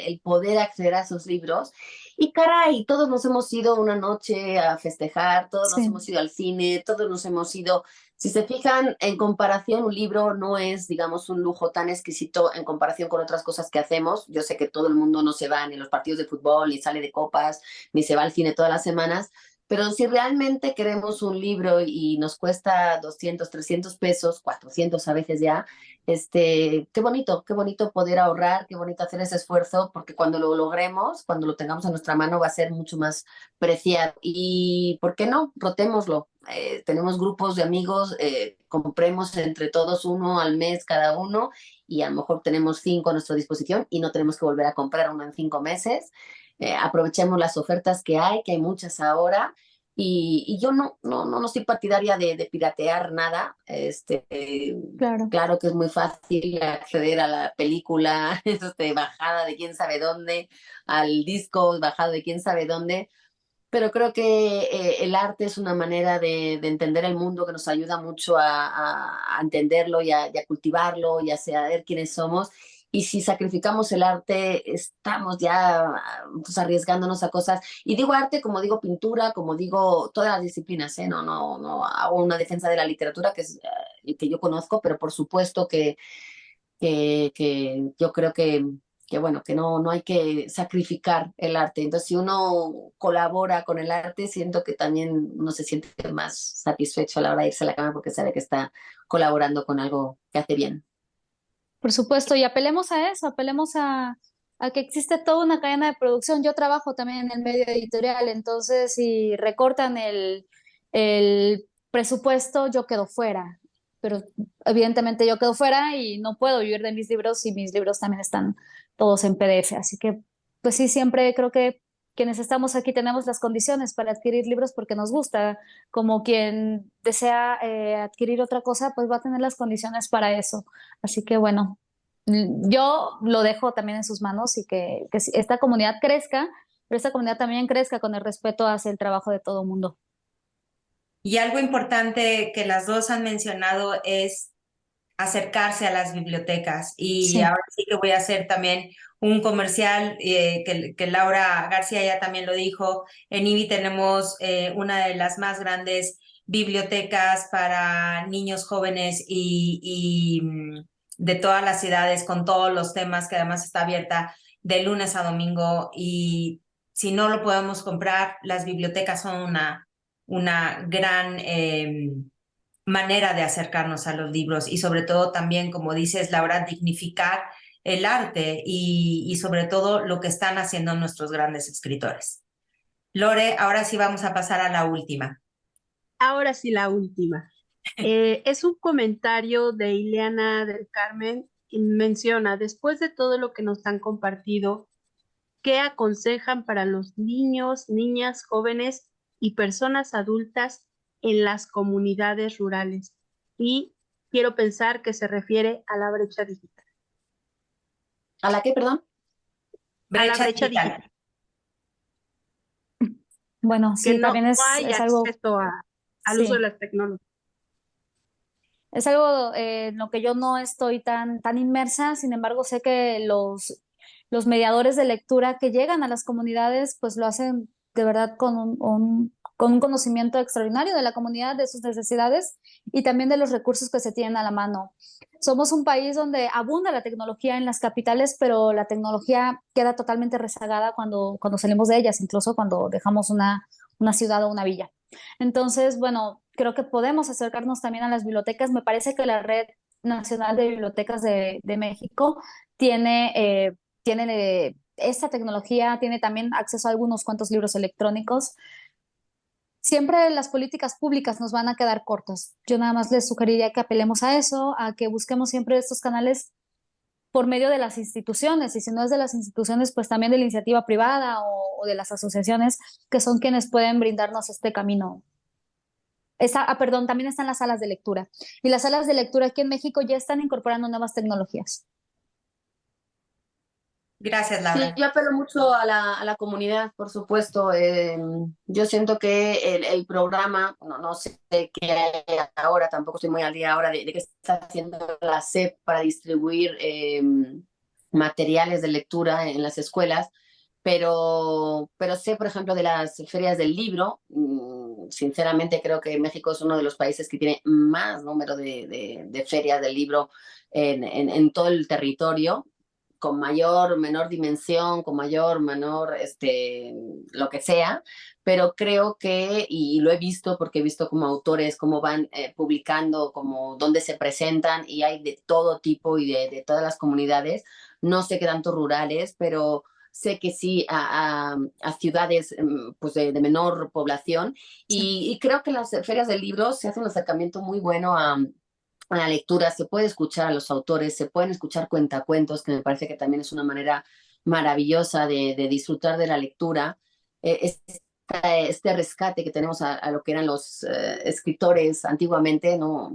el poder acceder a esos libros. Y caray, todos nos hemos ido una noche a festejar, todos nos hemos ido al cine, todos nos hemos ido. Si se fijan, en comparación, un libro no es, digamos, un lujo tan exquisito en comparación con otras cosas que hacemos. Yo sé que todo el mundo no se va ni a los partidos de fútbol, ni sale de copas, ni se va al cine todas las semanas, pero si realmente queremos un libro y nos cuesta 200, 300 pesos, 400 a veces ya, qué bonito poder ahorrar, qué bonito hacer ese esfuerzo, porque cuando lo logremos, cuando lo tengamos en nuestra mano, va a ser mucho más preciado. Y, ¿por qué no? Rotémoslo. Tenemos grupos de amigos, compremos entre todos uno al mes cada uno, y a lo mejor tenemos 5 a nuestra disposición y no tenemos que volver a comprar uno en 5 meses. Aprovechemos las ofertas que hay muchas ahora, y yo no soy partidaria de piratear nada. Claro que es muy fácil acceder a la película bajada de quién sabe dónde, al disco bajado de quién sabe dónde, pero creo que el arte es una manera de entender el mundo que nos ayuda mucho a entenderlo y a cultivarlo y a saber quiénes somos. Y si sacrificamos el arte, estamos ya pues, arriesgándonos a cosas. Y digo arte como digo pintura, como digo todas las disciplinas, ¿eh? No hago una defensa de la literatura, que es el que yo conozco, pero por supuesto que yo creo que bueno, que no hay que sacrificar el arte. Entonces, si uno colabora con el arte, siento que también uno se siente más satisfecho a la hora de irse a la cama porque sabe que está colaborando con algo que hace bien. Por supuesto, y apelemos a eso, apelemos a que existe toda una cadena de producción. Yo trabajo también en el medio editorial, entonces si recortan el presupuesto, yo quedo fuera. Pero evidentemente yo quedo fuera y no puedo vivir de mis libros, y mis libros también están todos en PDF. Así que, pues sí, siempre creo que quienes estamos aquí tenemos las condiciones para adquirir libros porque nos gusta, como quien desea adquirir otra cosa, pues va a tener las condiciones para eso. Así que bueno, yo lo dejo también en sus manos, y que esta comunidad crezca, pero esta comunidad también crezca con el respeto hacia el trabajo de todo el mundo. Y algo importante que las dos han mencionado es acercarse a las bibliotecas. Y ahora sí que voy a hacer también un comercial que Laura García ya también lo dijo. En IBI tenemos una de las más grandes bibliotecas para niños, jóvenes y de todas las edades, con todos los temas, que además está abierta de lunes a domingo. Y si no lo podemos comprar, las bibliotecas son una gran manera de acercarnos a los libros, y sobre todo también, como dices, Laura, dignificar el arte y sobre todo lo que están haciendo nuestros grandes escritores. Lore, ahora sí vamos a pasar a la última. Ahora sí, la última. Es un comentario de Ileana del Carmen, y menciona: después de todo lo que nos han compartido, ¿qué aconsejan para los niños, niñas, jóvenes y personas adultas en las comunidades rurales? Y quiero pensar que se refiere a la brecha digital. ¿A la qué, perdón? A la brecha digital. Bueno, sí, que no también hay es algo... acceso al uso de las tecnologías. Es algo en lo que yo no estoy tan inmersa, sin embargo, sé que los mediadores de lectura que llegan a las comunidades, pues lo hacen de verdad con un conocimiento extraordinario de la comunidad, de sus necesidades y también de los recursos que se tienen a la mano. Somos un país donde abunda la tecnología en las capitales, pero la tecnología queda totalmente rezagada cuando salimos de ellas, incluso cuando dejamos una ciudad o una villa. Entonces, bueno, creo que podemos acercarnos también a las bibliotecas. Me parece que la Red Nacional de Bibliotecas de México tiene esta tecnología, tiene también acceso a algunos cuantos libros electrónicos. Siempre las políticas públicas nos van a quedar cortas. Yo nada más les sugeriría que apelemos a eso, a que busquemos siempre estos canales por medio de las instituciones, y si no es de las instituciones, pues también de la iniciativa privada o de las asociaciones, que son quienes pueden brindarnos este camino. Perdón, también están las salas de lectura. Y las salas de lectura aquí en México ya están incorporando nuevas tecnologías. Gracias, Sí, Laura. yo apelo mucho a la comunidad, por supuesto. Yo siento que el programa, no sé qué hay ahora, tampoco estoy muy al día ahora de qué está haciendo la SEP para distribuir materiales de lectura en las escuelas, pero sé, por ejemplo, de las ferias del libro. Sinceramente, creo que México es uno de los países que tiene más número de ferias del libro en todo el territorio, con mayor, menor dimensión, con mayor, menor, lo que sea, pero creo que, y lo he visto porque he visto como autores, cómo van publicando, como dónde se presentan, y hay de todo tipo y de todas las comunidades, no sé qué tanto rurales, pero sé que sí a ciudades pues de menor población, y creo que en las ferias del libro se hace un acercamiento muy bueno a la lectura, se puede escuchar a los autores, se pueden escuchar cuentacuentos, que me parece que también es una manera maravillosa de disfrutar de la lectura. Este rescate que tenemos a lo que eran los escritores antiguamente, no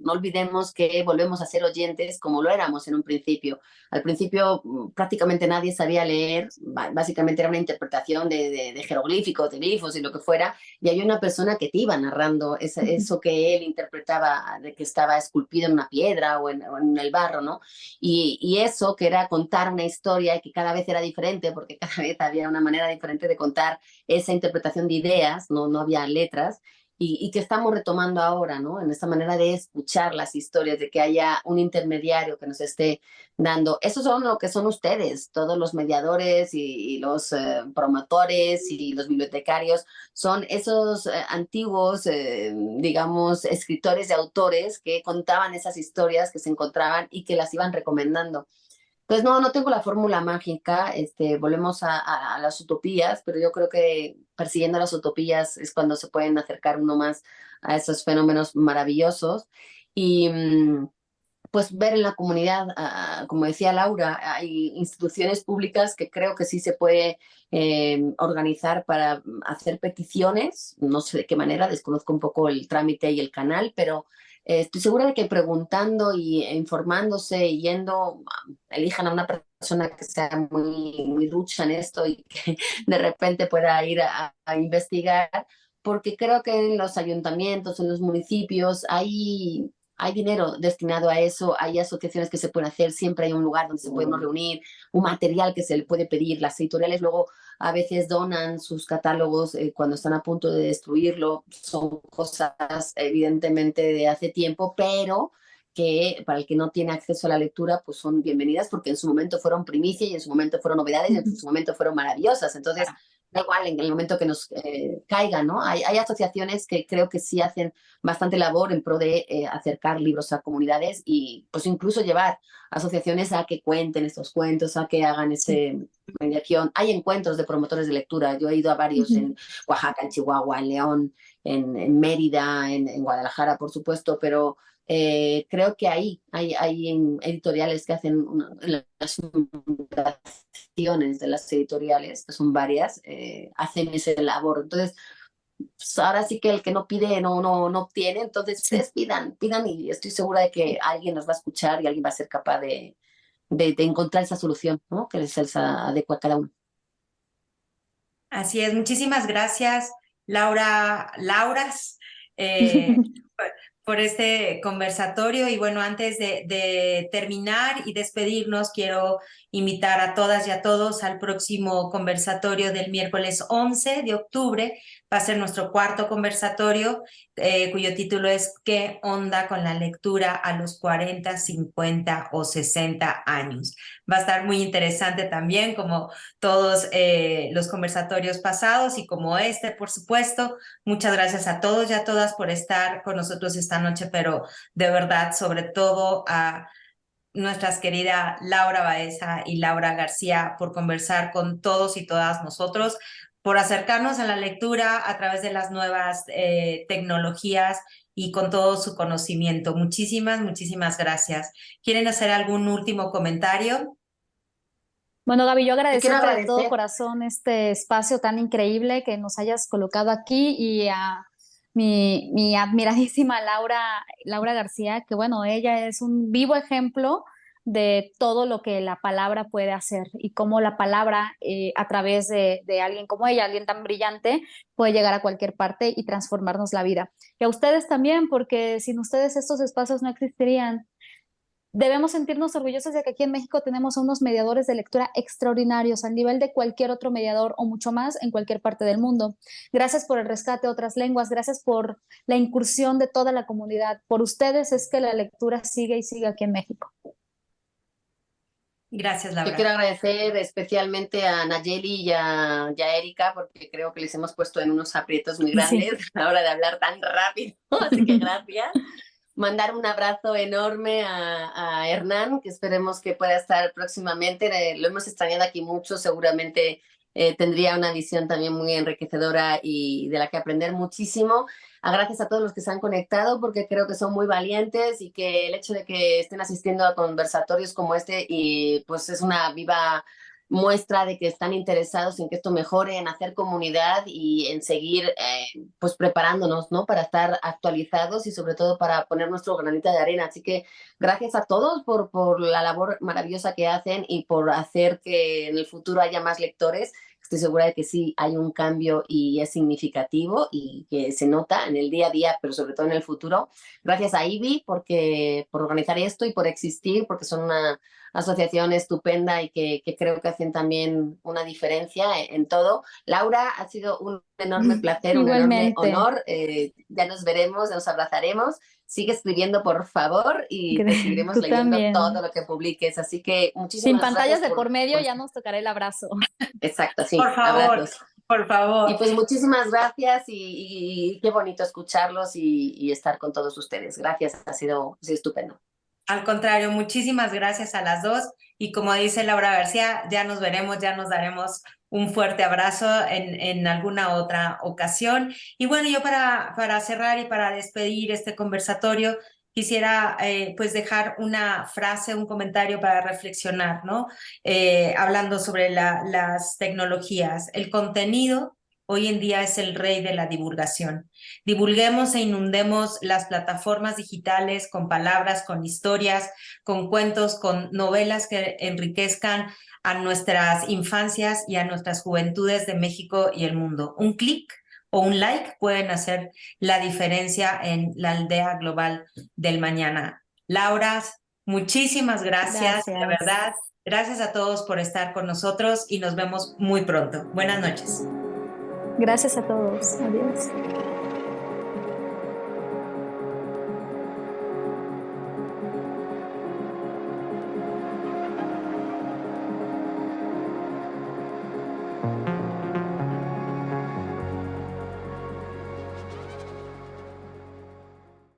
olvidemos que volvemos a ser oyentes como lo éramos en un principio. Al principio prácticamente nadie sabía leer, básicamente era una interpretación de jeroglíficos, de glifos y lo que fuera, y hay una persona que te iba narrando eso que él interpretaba, de que estaba esculpido en una piedra o en el barro, ¿no? Y eso que era contar una historia y que cada vez era diferente, porque cada vez había una manera diferente de contar esa interpretación de ideas, no había letras, y que estamos retomando ahora, ¿no? En esta manera de escuchar las historias, de que haya un intermediario que nos esté dando. Eso son lo que son ustedes, todos los mediadores y los promotores y los bibliotecarios, son esos antiguos, digamos, escritores y autores que contaban esas historias que se encontraban y que las iban recomendando. Entonces, no tengo la fórmula mágica, volvemos a las utopías, pero yo creo que persiguiendo las utopías es cuando se pueden acercar uno más a esos fenómenos maravillosos. Y pues ver en la comunidad, como decía Laura, hay instituciones públicas que creo que sí se puede organizar para hacer peticiones, no sé de qué manera, desconozco un poco el trámite y el canal, pero estoy segura de que preguntando y informándose y yendo, elijan a una persona que sea muy ducha en esto y que de repente pueda ir a investigar, porque creo que en los ayuntamientos, en los municipios, hay dinero destinado a eso, hay asociaciones que se pueden hacer, siempre hay un lugar donde se pueden reunir, un material que se le puede pedir. Las editoriales luego a veces donan sus catálogos cuando están a punto de destruirlo. Son cosas evidentemente de hace tiempo, pero que para el que no tiene acceso a la lectura, pues son bienvenidas porque en su momento fueron primicia y en su momento fueron novedades y en su momento fueron maravillosas. Entonces, da igual en el momento que nos caiga, ¿no? Hay asociaciones que creo que sí hacen bastante labor en pro de acercar libros a comunidades y pues incluso llevar asociaciones a que cuenten estos cuentos, a que hagan mediación. Hay encuentros de promotores de lectura, yo he ido a varios en Oaxaca, en Chihuahua, en León, en Mérida, en Guadalajara, por supuesto, pero creo que hay editoriales que hacen las fundaciones de las editoriales, que son varias, hacen ese labor. Entonces, pues ahora sí que el que no pide no obtiene, entonces ustedes pidan y estoy segura de que alguien nos va a escuchar y alguien va a ser capaz de encontrar esa solución, ¿no? Que les adecua a cada uno. Así es, muchísimas gracias, Lauras, por este conversatorio. Y bueno, antes de terminar y despedirnos, quiero invitar a todas y a todos al próximo conversatorio del miércoles 11 de octubre. Va a ser nuestro cuarto conversatorio, cuyo título es ¿Qué onda con la lectura a los 40, 50 o 60 años? Va a estar muy interesante también, como todos los conversatorios pasados y como este, por supuesto. Muchas gracias a todos y a todas por estar con nosotros esta noche, pero de verdad, sobre todo a nuestras queridas Laura Baeza y Laura García por conversar con todos y todas nosotros, por acercarnos a la lectura a través de las nuevas tecnologías y con todo su conocimiento. Muchísimas, muchísimas gracias. ¿Quieren hacer algún último comentario? Bueno, Gaby, yo Te agradecerte quiero de agradecer. todo corazón este espacio tan increíble que nos hayas colocado aquí y a mi admiradísima Laura García, que bueno, ella es un vivo ejemplo de todo lo que la palabra puede hacer y cómo la palabra a través de alguien como ella, alguien tan brillante, puede llegar a cualquier parte y transformarnos la vida. Y a ustedes también, porque sin ustedes estos espacios no existirían. Debemos sentirnos orgullosos de que aquí en México tenemos a unos mediadores de lectura extraordinarios, al nivel de cualquier otro mediador o mucho más en cualquier parte del mundo. Gracias por el rescate de otras lenguas, gracias por la incursión de toda la comunidad. Por ustedes es que la lectura sigue y sigue aquí en México. Gracias, Yo Laura. quiero agradecer especialmente a Nayeli y a Erika, porque creo que les hemos puesto en unos aprietos muy grandes a la hora de hablar tan rápido, así que gracias. Mandar un abrazo enorme a Hernán, que esperemos que pueda estar próximamente. Lo hemos extrañado aquí mucho, seguramente tendría una visión también muy enriquecedora y de la que aprender muchísimo. Gracias a todos los que se han conectado, porque creo que son muy valientes y que el hecho de que estén asistiendo a conversatorios como este y pues es una viva muestra de que están interesados en que esto mejore, en hacer comunidad y en seguir pues preparándonos, ¿no? Para estar actualizados y sobre todo para poner nuestro granito de arena. Así que gracias a todos por la labor maravillosa que hacen y por hacer que en el futuro haya más lectores. Estoy segura de que sí hay un cambio y es significativo y que se nota en el día a día, pero sobre todo en el futuro. Gracias a IBI por organizar esto y por existir, porque son una asociación estupenda y que creo que hacen también una diferencia en todo. Laura, ha sido un enorme placer, un enorme honor. Ya nos veremos, ya nos abrazaremos. Sigue escribiendo, por favor, y te seguiremos leyendo todo lo que publiques. Así que muchísimas gracias. Sin pantallas de por medio, ya nos tocará el abrazo. Exacto, sí. Por favor, abrazos. por favor. Y pues muchísimas gracias y qué bonito escucharlos y estar con todos ustedes. Gracias, ha sido estupendo. Al contrario, muchísimas gracias a las dos y como dice Laura García, ya nos veremos, ya nos daremos un fuerte abrazo en alguna otra ocasión. Y bueno, yo para cerrar y para despedir este conversatorio, quisiera pues dejar una frase, un comentario para reflexionar, ¿no? Hablando sobre las tecnologías. El contenido hoy en día es el rey de la divulgación. Divulguemos e inundemos las plataformas digitales con palabras, con historias, con cuentos, con novelas que enriquezcan a nuestras infancias y a nuestras juventudes de México y el mundo. Un clic o un like pueden hacer la diferencia en la aldea global del mañana. Laura, muchísimas gracias. De verdad. Gracias a todos por estar con nosotros y nos vemos muy pronto. Buenas noches. Gracias a todos. Adiós.